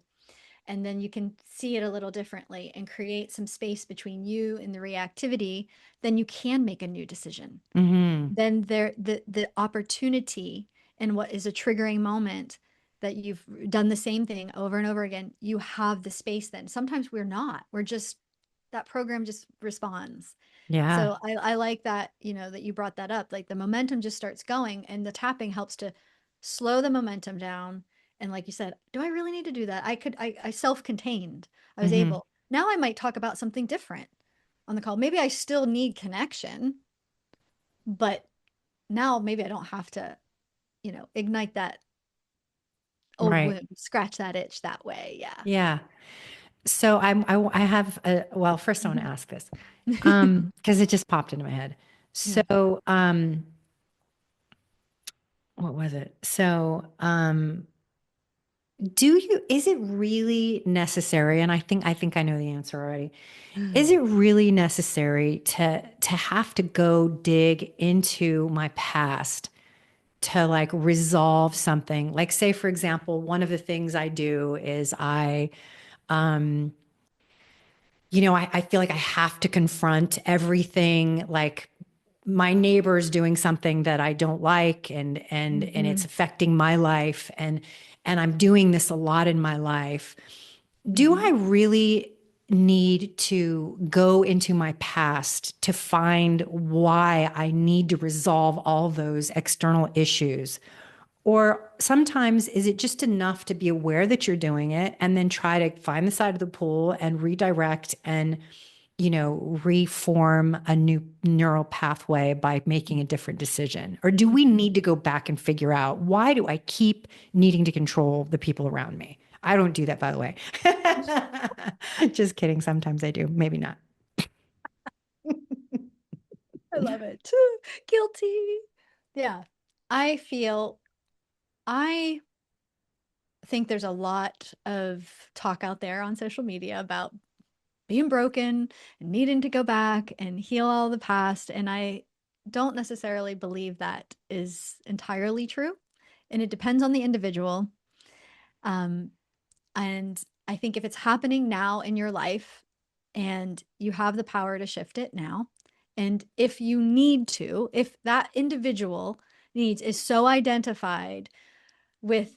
and then you can see it a little differently and create some space between you and the reactivity. Then you can make a new decision. Hmm. Then the opportunity and what is a triggering moment that you've done the same thing over and over again, you have the space. Then sometimes we're not, we're just, that program just responds. Yeah. So I like that, that you brought that up. Like the momentum just starts going, and the tapping helps to slow the momentum down. And like you said, do I really need to do that? I self-contained. I was Hmm. able. Now I might talk about something different on the call. Maybe I still need connection, but now maybe I don't have to, ignite that old Right. wound, scratch that itch that way. Yeah. Yeah. So I have well, first I want to ask this, because it just popped into my head. Yeah. So, what was it? So, is it really necessary? And I think I know the answer already. Is it really necessary to have to go dig into my past to like resolve something? Like, say, for example, one of the things I do is um, I feel like I have to confront everything, like my neighbor's doing something that I don't like, and it's Hmm. affecting my life, and I'm doing this a lot in my life. Do I Hmm. really need to go into my past to find why I need to resolve all those external issues? Or sometimes is it just enough to be aware that you're doing it and then try to find the side of the pool and redirect and, reform a new neural pathway by making a different decision? Or do we need to go back and figure out, why do I keep needing to control the people around me? I don't do that, by the way. Just kidding. Sometimes I do. Maybe not. I love it. Guilty. Yeah. I feel, I think there's a lot of talk out there on social media about being broken and needing to go back and heal all the past. And I don't necessarily believe that is entirely true. And it depends on the individual. Um, and I think if it's happening now in your life and you have the power to shift it now, and if you need to, if that individual needs is so identified with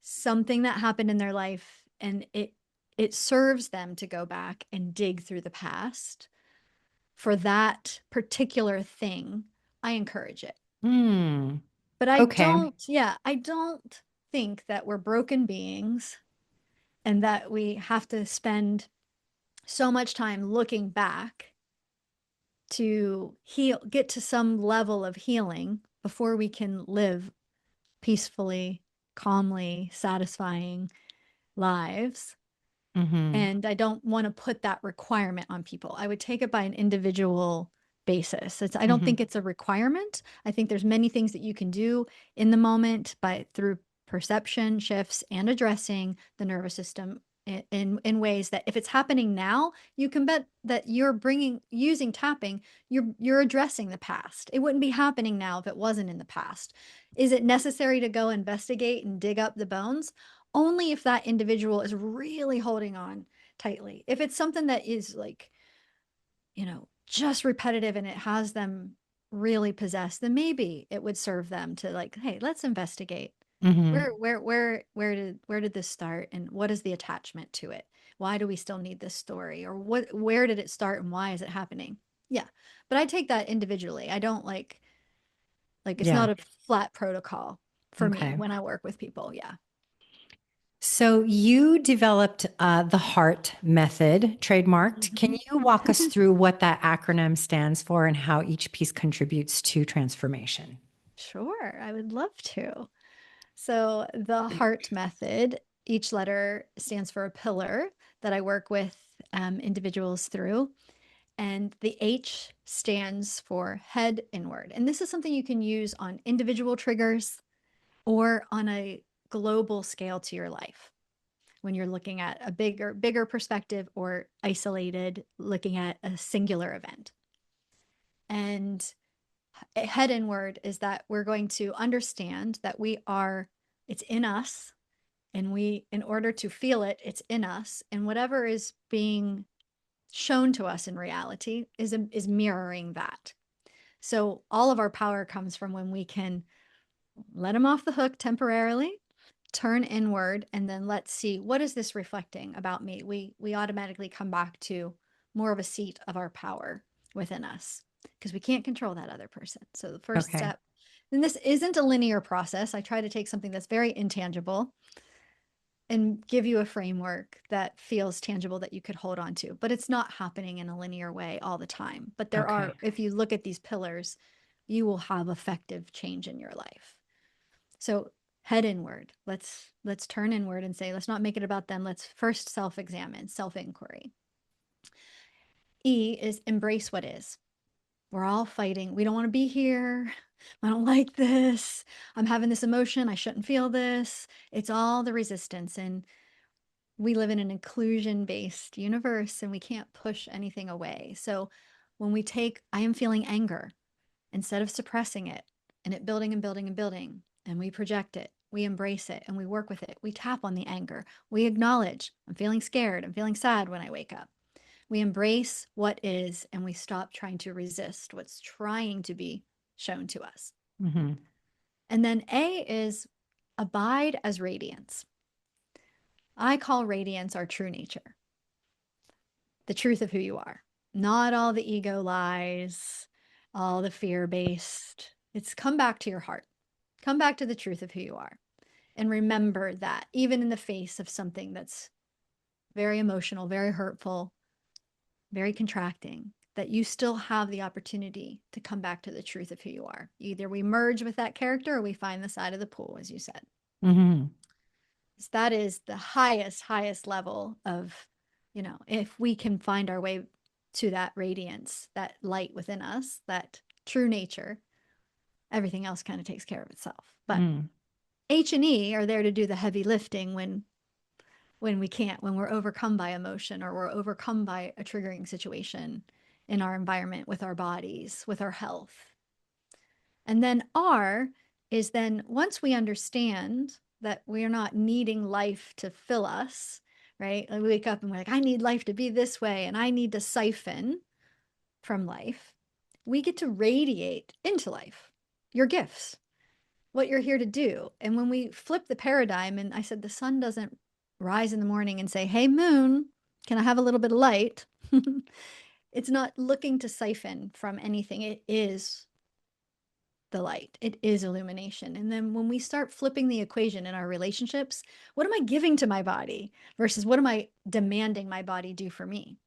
something that happened in their life, and it serves them to go back and dig through the past for that particular thing, I encourage it. Hmm. But I Okay. don't, yeah, I don't think that we're broken beings and that we have to spend so much time looking back to heal, get to some level of healing before we can live peacefully, calmly, satisfying lives. Hmm. And I don't want to put that requirement on people. I would take it by an individual basis. I don't think Hmm. it's a requirement. I think there's many things that you can do in the moment by through perception shifts and addressing the nervous system in ways that if it's happening now, you can bet that you're bringing using tapping, you're addressing the past. It wouldn't be happening now if it wasn't in the past. Is it necessary to go investigate and dig up the bones? Only if that individual is really holding on tightly. If it's something that is like, just repetitive and it has them really possessed, then maybe it would serve them to like, hey, let's investigate. Hmm. Where did this start and what is the attachment to it? Why do we still need this story? Or where did it start and why is it happening? Yeah. But I take that individually. I don't like it's Yeah. not a flat protocol for me Okay. when I work with people. Yeah. So you developed the HEART method, trademarked. Can Mhm. you walk us through what that acronym stands for and how each piece contributes to transformation? Sure, I would love to. So the heart method, each letter stands for a pillar that I work with individuals through. And the H stands for head inward. And this is something you can use on individual triggers or on a global scale to your life when you're looking at a bigger perspective or isolated, looking at a singular event. And head inward is that we're going to understand that it's in us, and in order to feel it, it's in us, and whatever is being shown to us in reality is mirroring that. So all of our power comes from when we can let them off the hook temporarily, turn inward, and then let's see, what is this reflecting about me? We automatically come back to more of a seat of our power within us because we can't control that other person. So the first Okay. step, and this isn't a linear process. I try to take something that's very intangible and give you a framework that feels tangible that you could hold on to. But it's not happening in a linear way all the time. But there Okay. are, if you look at these pillars, you will have effective change in your life. So head inward. Let's turn inward and say, let's not make it about them. Let's first self-examine, self-inquiry. E is embrace what is. We're all fighting. We don't want to be here. I don't like this. I'm having this emotion. I shouldn't feel this. It's all the resistance. And we live in an inclusion based universe and we can't push anything away. So when we take, I am feeling anger, instead of suppressing it and it building and building and building, and we project it, we embrace it and we work with it. We tap on the anger. We acknowledge, I'm feeling scared. I'm feeling sad when I wake up. We embrace what is and we stop trying to resist what's trying to be shown to us. Mm-hmm. And then A is abide as radiance. I call radiance our true nature, the truth of who you are, not all the ego lies, all the fear based. It's come back to your heart, come back to the truth of who you are. And remember that even in the face of something that's very emotional, very hurtful, very contracting, that you still have the opportunity to come back to the truth of who you are. Either we merge with that character or we find the side of the pool, as you said. Mm-hmm. So that is the highest level of, if we can find our way to that radiance, that light within us, that true nature, everything else kind of takes care of itself. But Mm. H and E are there to do the heavy lifting when we can't, when we're overcome by emotion or we're overcome by a triggering situation in our environment, with our bodies, with our health. And then R is then once we understand that we're not needing life to fill us, right? Like we wake up and we're like, I need life to be this way and I need to siphon from life. We get to radiate into life, your gifts, what you're here to do. And when we flip the paradigm, and I said, the sun doesn't rise in the morning and say, hey, moon, can I have a little bit of light? It's not looking to siphon from anything. It is the light, it is illumination. And then when we start flipping the equation in our relationships, what am I giving to my body versus what am I demanding my body do for me?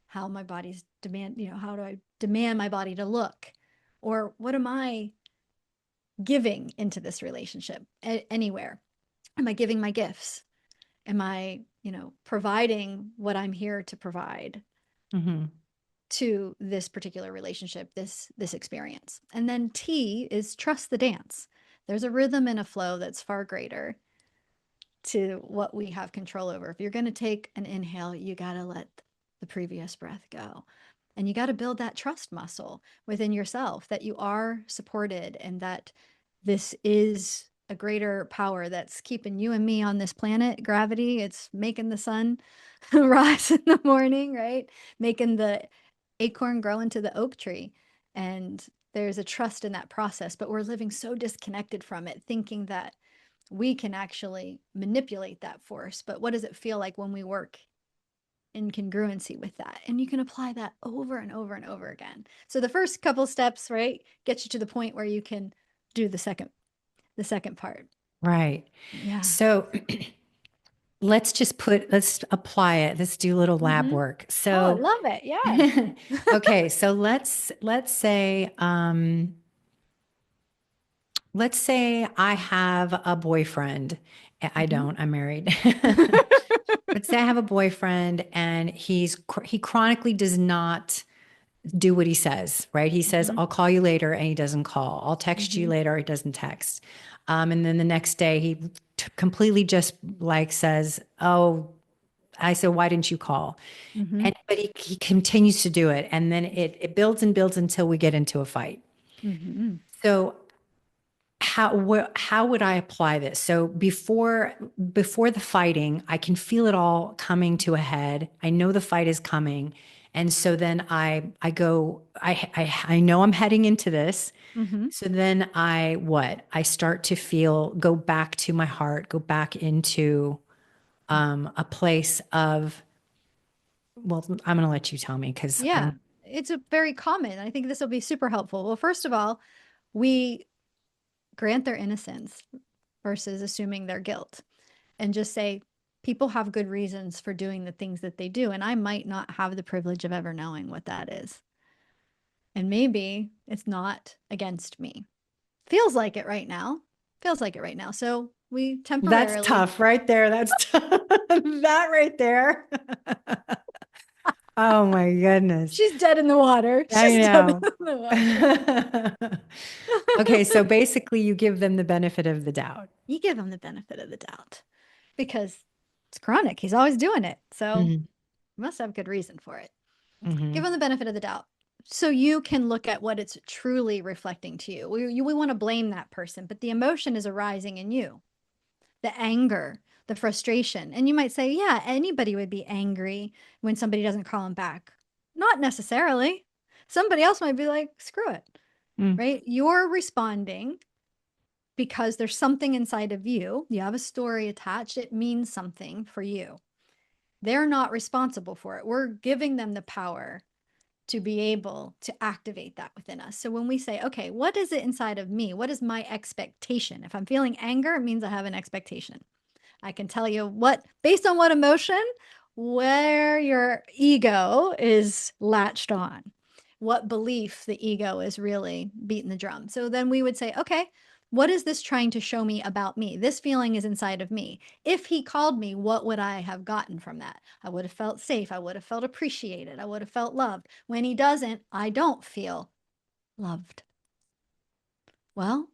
How my body's demand, how do I demand my body to look? Or what am I giving into this relationship anywhere? Am I giving my gifts? Am I, providing what I'm here to provide Mm-hmm. to this particular relationship, this experience? And then T is trust the dance. There's a rhythm and a flow that's far greater to what we have control over. If you're going to take an inhale, you got to let the previous breath go. And you got to build that trust muscle within yourself that you are supported and that this is a greater power that's keeping you and me on this planet. Gravity, it's making the sun rise in the morning, right? Making the acorn grow into the oak tree. And there's a trust in that process, but we're living so disconnected from it, thinking that we can actually manipulate that force. But what does it feel like when we work in congruency with that? And you can apply that over and over and over again. So the first couple steps, right, get you to the point where you can do the second part. Right. Yeah. So let's apply it. Let's do a little lab Mm-hmm. work. Oh, I So, love it. Yes. okay. So let's say, let's say I have a boyfriend. I Mhm. don't, I'm married. Let's say I have a boyfriend and he chronically does not do what he says, right? He says, Mhm. I'll call you later, and he doesn't call. I'll text you Mhm. later, he doesn't text. And then the next day he completely just like says, oh, I said, why didn't you call? Mhm. And but he continues to do it. And then it builds and builds until we get into a fight. Mhm. So how would I apply this? So before the fighting, I can feel it all coming to a head. I know the fight is coming, and so then I go. I know I'm heading into this. Mhm. So then I start to feel go back to my heart, go back into a place of. Well, I'm going to let you tell me because Yeah, I'm. it's a very common. I think this will be super helpful. Well, first of all, we grant their innocence versus assuming their guilt and just say, people have good reasons for doing the things that they do, and I might not have the privilege of ever knowing what that is. And maybe it's not against me. Feels like it right now. Feels like it right now. So we That's temporarily, tough right there. That's tough. That right there. Oh my goodness. she's dead in the water. I She's dead in know. the water. Okay, so basically you give them the benefit of the doubt. You give him the benefit of the doubt because it's chronic. He's always doing it. So Hmm. you must have good reason for it. Give Hmm. him the benefit of the doubt. So you can look at what it's truly reflecting to you. We want to blame that person, but the emotion is arising in you, the anger, the frustration. And you might say, yeah, anybody would be angry when somebody doesn't call him back. Not necessarily. Somebody else might be like, screw it, Mm. right? You're responding because there's something inside of you. You have a story attached. It means something for you. They're not responsible for it. We're giving them the power to be able to activate that within us. So when we say, okay, what is it inside of me? What is my expectation? If I'm feeling anger, it means I have an expectation. I can tell you what, based on what emotion, where your ego is latched on, what belief the ego is really beating the drum. So then we would say, okay, what is this trying to show me about me? This feeling is inside of me. If he called me, what would I have gotten from that? I would have felt safe. I would have felt appreciated. I would have felt loved. When he doesn't, I don't feel loved. Well,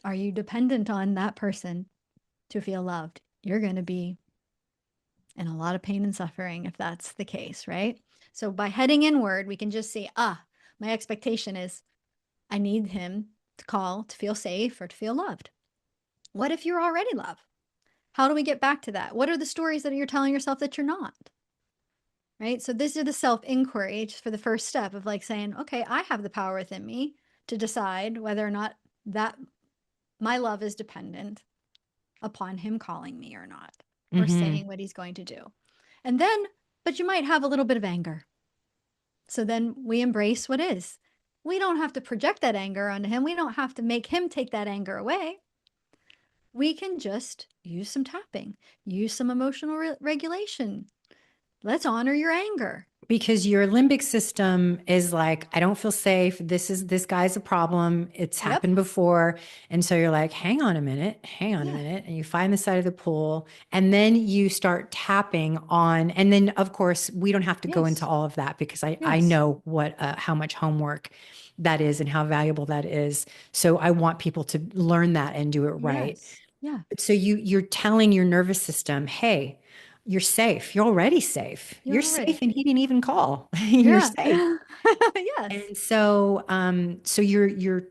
are you dependent on that person to feel loved? You're going to be and a lot of pain and suffering if that's the case, right? So by heading inward, we can just see, my expectation is I need him to call to feel safe or to feel loved. What if you're already loved? How do we get back to that? What are the stories that you're telling yourself that you're not? Right? So this is the self inquiry just for the first step of like saying, okay, I have the power within me to decide whether or not that my love is dependent upon him calling me or not, or Hmm. saying what he's going to do. And then, but you might have a little bit of anger. So then we embrace what is. We don't have to project that anger onto him. We don't have to make him take that anger away. We can just use some tapping, use some emotional regulation. Let's honor your anger. Because your limbic system is like, I don't feel safe. This guy's a problem. It's Yep. happened before. And so you're like, hang on a Yeah. minute. And you find the side of the pool. And then you start tapping on. And then, of course, we don't have to go into Yes. all of that because I Yes. know how much homework that is and how valuable that is. So I want people to learn that and do it right. Yes. Yeah. So you're telling your nervous system, hey, you're safe. You're already safe. You're You're safe, already. and he didn't even call. You're Yeah. safe. Yes. And so, so you're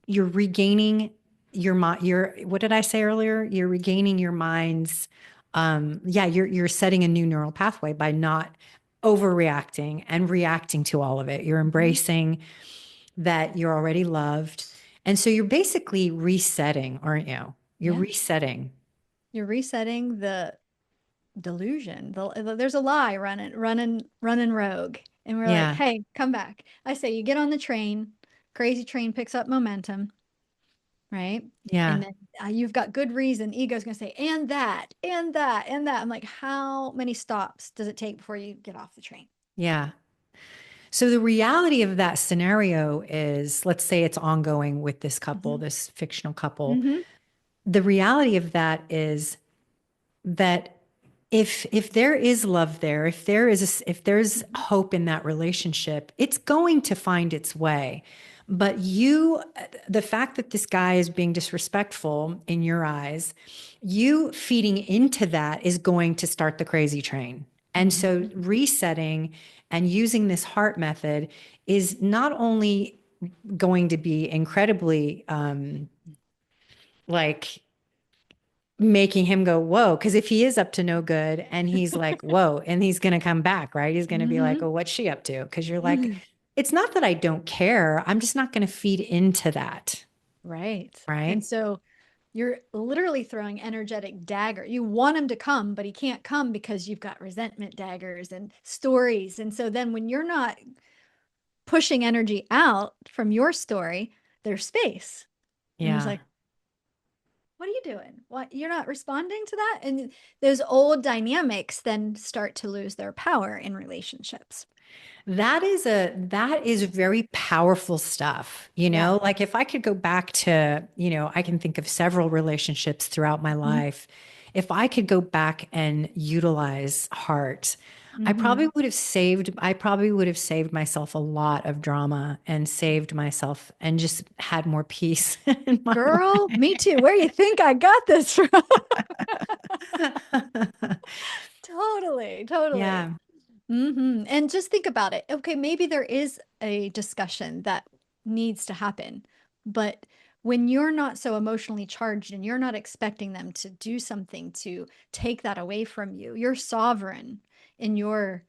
regaining your what did I say earlier? You're regaining your mind's, yeah, you're setting a new neural pathway by not overreacting and reacting to all of it. You're Mhm. embracing that you're already loved. And so you're basically resetting, aren't you? You're Yeah. resetting. You're resetting the delusion. There's a lie running rogue. And we're like, Yeah. hey, come back. I say you get on the train, crazy train picks up momentum, right? And Yeah. then you've got good reason. Ego's going to say, and that, and that, and that. I'm like, how many stops does it take before you get off the train? Yeah. So the reality of that scenario is, let's say it's ongoing with this couple, Mhm. this fictional couple. Mhm. The reality of that is that if there is love there, if there's Mhm. hope in that relationship, it's going to find its way. But the fact that this guy is being disrespectful in your eyes, you feeding into that is going to start the crazy train. And so Mhm. resetting and using this heart method is not only going to be incredibly like making him go, whoa. Because if he is up to no good and he's like, whoa, and he's going to come back, right? He's going to be like, Mhm. oh, what's she up to? Because you're like, it's not that I don't care. I'm just not going to feed into that. Right. And Right. so you're literally throwing energetic dagger. You want him to come, but he can't come because you've got resentment daggers and stories. And so then when you're not pushing energy out from your story, there's space. And he's Yeah. like, what are you doing? What, you're not responding to that? And those old dynamics then start to lose their power in relationships. That is very powerful stuff, you Yeah. know? Like if I could go back to, I can think of several relationships throughout my Mm-hmm. life. If I could go back and utilize heart, Mm-hmm. I probably would have saved myself a lot of drama and saved myself and just had more peace in my Girl, me too. Where you think I got this from? life. Totally, totally. Yeah. And just think about it. Okay, maybe there is a discussion that needs to happen, but when you're not so emotionally charged and you're not expecting them to do something to take that away from you, you're sovereign in your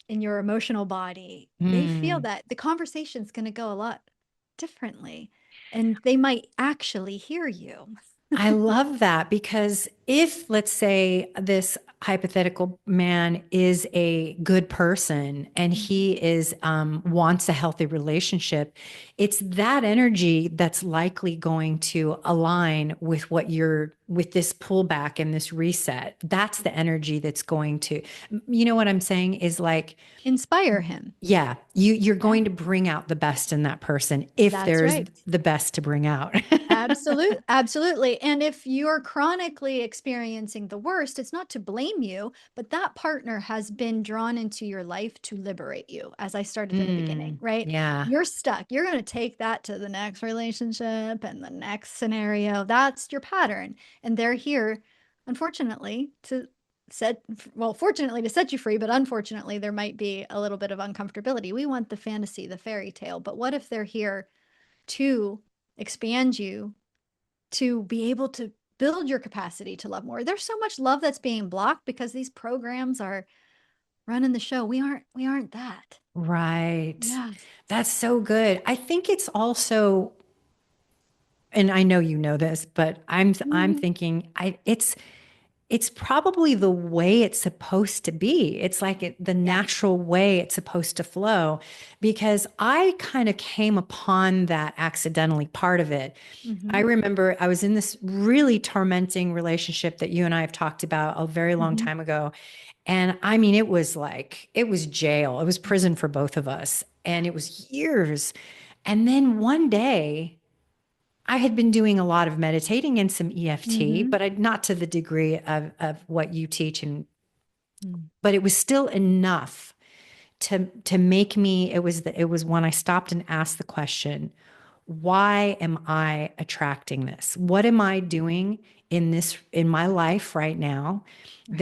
emotional body. They feel Hmm. that the conversation's going to go a lot differently and they might actually hear you. I love that because if, let's say, this hypothetical man is a good person and Mhm. he is wants a healthy relationship, it's that energy that's likely going to align with with this pullback and this reset. That's the energy that's going to, you know what I'm saying is like, Inspire him. yeah, you're Yeah, going to bring out the best in that person if that's there's right. the best to bring out. Absolutely. And if you're chronically experiencing the worst, it's not to blame you, but that partner has been drawn into your life to liberate you, as I started in the beginning, Mm, right? yeah. You're stuck. You're going to take that to the next relationship and the next scenario. That's your pattern. And they're here, unfortunately, to set, well, fortunately to set you free, but unfortunately, there might be a little bit of uncomfortability. We want the fantasy, the fairy tale, but what if they're here to expand you to be able to build your capacity to love more? There's so much love that's being blocked because these programs are running the show. We aren't that. Right. Yeah. That's so good. I think it's also, and I know you know this, but I'm Mhm. thinking it's probably the way it's supposed to be. It's like the Yeah. natural way it's supposed to flow because I kind of came upon that accidentally part of it. I Hmm. remember I was in this really tormenting relationship that you and I have talked about a very long Hmm. time ago. And I mean, it was jail, it was prison for both of us. And it was years. And then one day, I had been doing a lot of meditating and some EFT, Hmm. but not to the degree of what you teach. But it was still enough to make me, it was when I stopped and asked the question, why am I attracting this? What am I doing in my life right now Right.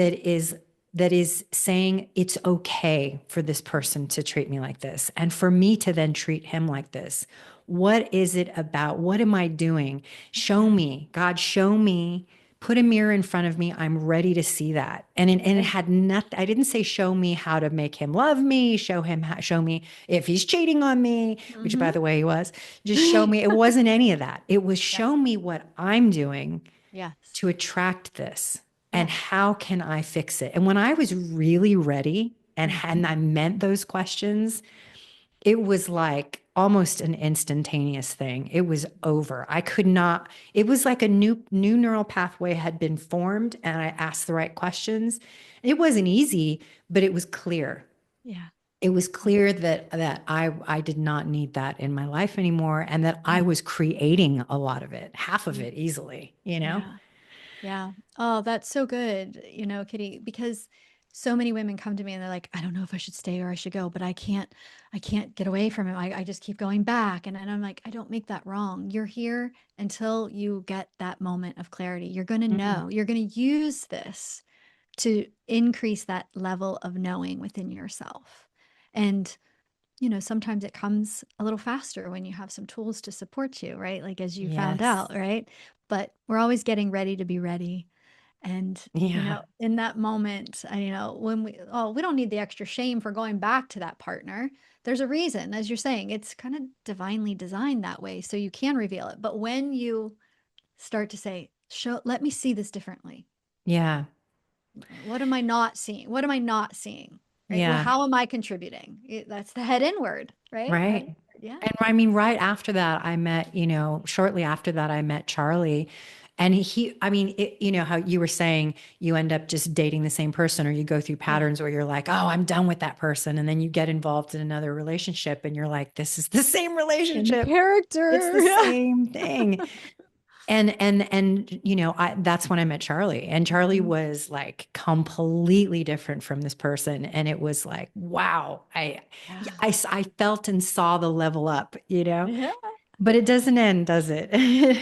that is saying it's okay for this person to treat me like this and for me to then treat him like this? What is it about? What am I doing? Show Yeah. me, God, show me. Put a mirror in front of me. I'm ready to see that. And it Right. had nothing. I didn't say show me how to make him love me, show me if he's cheating on me, which by Hmm. the way he was. Just show me. It wasn't any of that. It was Yeah. show me what I'm doing Yes. to attract this and Yes. how can I fix it? And when I was really ready Hmm. and I meant those questions, it was like almost an instantaneous thing. It was over. I could not, it was like a new neural pathway had been formed and I asked the right questions. It wasn't easy, but it was clear. Yeah. it was clear that I did not need that in my life anymore, and that I Mm. was creating a lot of it, half of it easily, you know? Yeah. Yeah. Oh, that's so good, Kitty, because so many women come to me and they're like, I don't know if I should stay or I should go, but I can't get away from him. I just keep going back. And I'm like, I don't make that wrong. You're here until you get that moment of clarity. You're going to Mm. know, you're going to use this to increase that level of knowing within yourself. And sometimes it comes a little faster when you have some tools to support you, right? Like as you found Yes. out, right? But we're always getting ready to be ready. And, Yeah. in that moment, when we don't need the extra shame for going back to that partner. There's a reason, as you're saying, it's kind of divinely designed that way. So you can reveal it. But when you start to say, let me see this differently. Yeah. What am I not seeing? What am I not seeing? Right? Well, Yeah. how am I contributing? That's the head inward, right? Head Right. inward. Yeah. And I mean, right after that, I met, shortly after that, I met Charlie. And I mean, how you were saying you end up just dating the same person, or you go through Yeah. patterns where you're like, oh, I'm done with that person. And then you get involved in another relationship and you're like, this is the same Same relationship. It's character. the Yeah. same thing. And that's when I met Charlie. And Charlie Mhm. was like completely different from this person. And it was like, wow, Yeah. I felt and saw the level up, you know? Yeah. But it doesn't end, does it?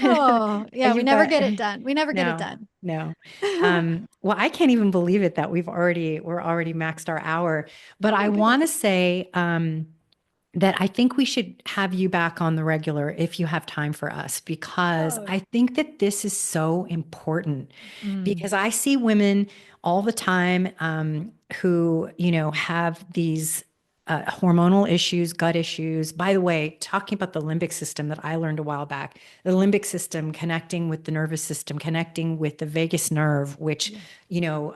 Oh, yeah. We You've never got get it done. We never get it no, done. no. Well, I can't even believe it that we're already maxed our hour. But Oh I my want to goodness. say that I think we should have you back on the regular if you have time for us, because Oh. I think that this is so important. Mm. Because I see women all the time who, have these hormonal issues, gut issues. By the way, talking about the limbic system that I learned a while back, the limbic system connecting with the nervous system, connecting with the vagus nerve, which, Yeah.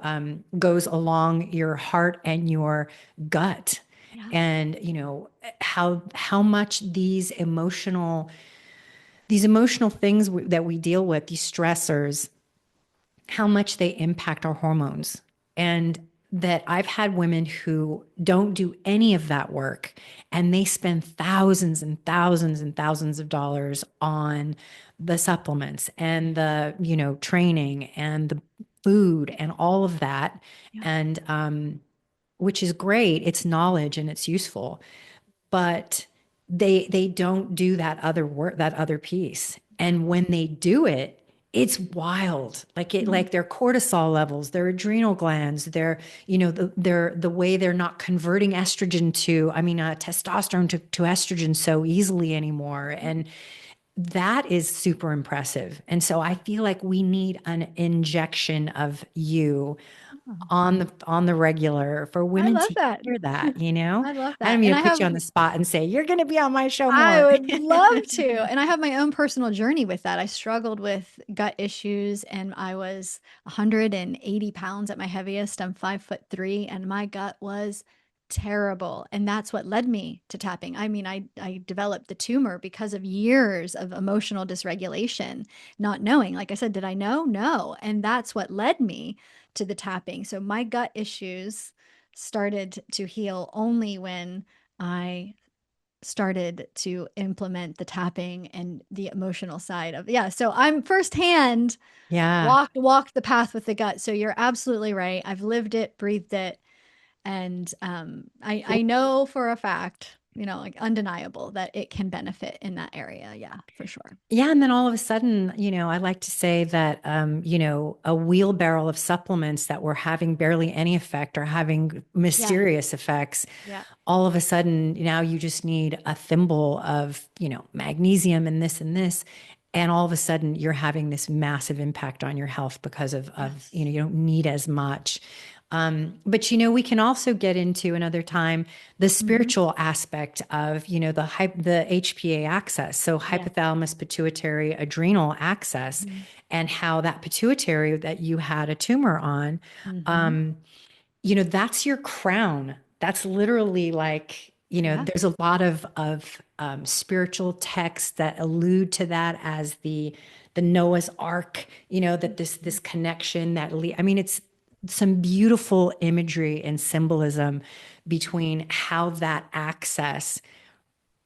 goes along your heart and your gut. Yeah. And how much these emotional things that we deal with, these stressors, how much they impact our hormones. And that I've had women who don't do any of that work, and they spend thousands and thousands and thousands of dollars on the supplements and the, training and the food and all of that. Yeah. And which is great. It's knowledge and it's useful, but they don't do that other work, that other piece. Yeah. And when they do it, it's wild. Mhm. Like their cortisol levels, their adrenal glands, the way they're not converting estrogen to, testosterone to estrogen so easily anymore. Yeah. And that is super impressive. And so I feel like we need an injection of you Oh, on the regular for I women love to that. hear that. I love I don't that. mean And to I put have you on the spot and say, you're going to be on my show I more. would love to. And I have my own personal journey with that. I struggled with gut issues and I was 180 pounds at my heaviest. I'm 5'3" and my gut was terrible. And that's what led me to tapping. I mean, I developed the tumor because of years of emotional dysregulation, not knowing. Like I said, did I know? No. And that's what led me to the tapping. So my gut issues started to heal only when I started to implement the tapping and the emotional side of, yeah, so I'm firsthand Yeah. walked the path with the gut. So you're absolutely right. I've lived it, breathed it, and I know for a fact, like undeniable, that it can benefit in that area. Yeah, for sure. Yeah. And then all of a sudden, I like to say that, a wheelbarrow of supplements that were having barely any effect or having Yeah. mysterious effects, Yeah. all of a sudden now you just need a thimble of, magnesium and this. And all of a sudden you're having this massive impact on your health because of, Yes. you don't need as much. But we can also get into another time the Hmm. spiritual aspect of, the HPA access. So Yeah. hypothalamus pituitary adrenal access, Hmm. and how that pituitary that you had a tumor on, Hmm. um, that's your crown. That's literally like, Yeah. there's a lot of spiritual texts that allude to that as the Noah's Ark, that this connection that I mean, some beautiful imagery and symbolism between how that access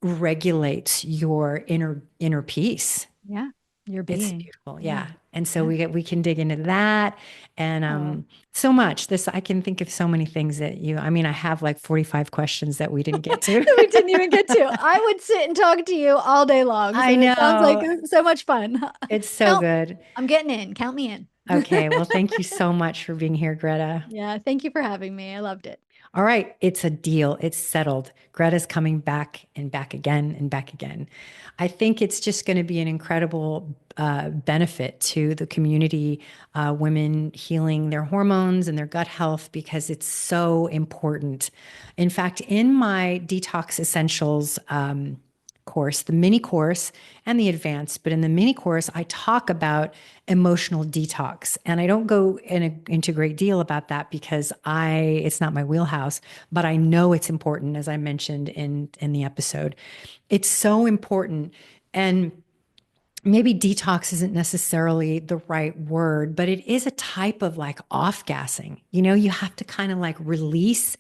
regulates your inner peace. Yeah. Your It's being. beautiful. Yeah. Yeah. And so Yeah. we can dig into that and Oh, so much. This I can think of so many things that I mean, I have like 45 questions that we didn't get to. that we didn't even get to. I would sit and talk to you all day long. So I it sounds like know. so much fun. It's so Count, good. I'm getting in. Count me in. Okay. Well, thank you so much for being here, Greta. Yeah. Thank you for having me. I loved it. All right, it's a deal. It's settled. Greta's coming back and back again and back again. I think it's just going to be an incredible benefit to the community, women healing their hormones and their gut health because it's so important. In fact, in my Detox Essentials course, the mini course and the advanced, but in the mini course, I talk about emotional detox. And I don't go into great deal about that because it's not my wheelhouse, but I know it's important, as I mentioned in the episode. It's so important. And maybe detox isn't necessarily the right word, but it is a type of like off gassing. You have to kind of like release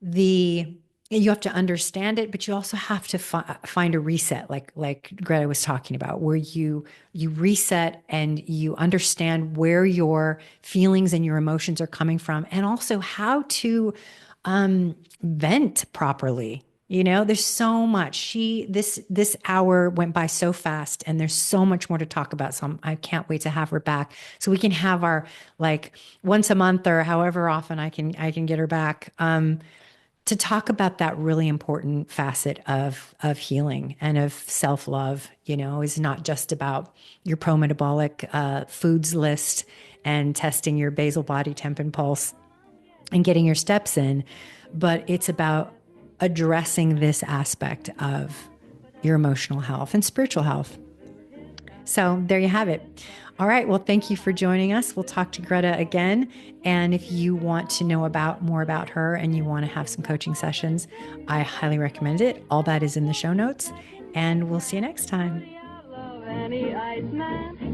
the you have to understand it, but you also have to find a reset, like Greta was talking about, where you reset and you understand where your feelings and your emotions are coming from, and also how to vent properly. There's so much. This hour went by so fast, and there's so much more to talk about. So I can't wait to have her back, so we can have our like once a month or however often I can get her back. To talk about that really important facet of healing and of self-love, is not just about your pro-metabolic foods list and testing your basal body temp and pulse and getting your steps in, but it's about addressing this aspect of your emotional health and spiritual health. So there you have it. All right. Well, thank you for joining us. We'll talk to Greta again. And if you want to know more about her and you want to have some coaching sessions, I highly recommend it. All that is in the show notes. And we'll see you next time.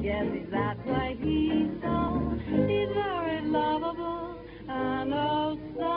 Yes, he's that way he's so. He's very lovable and oh so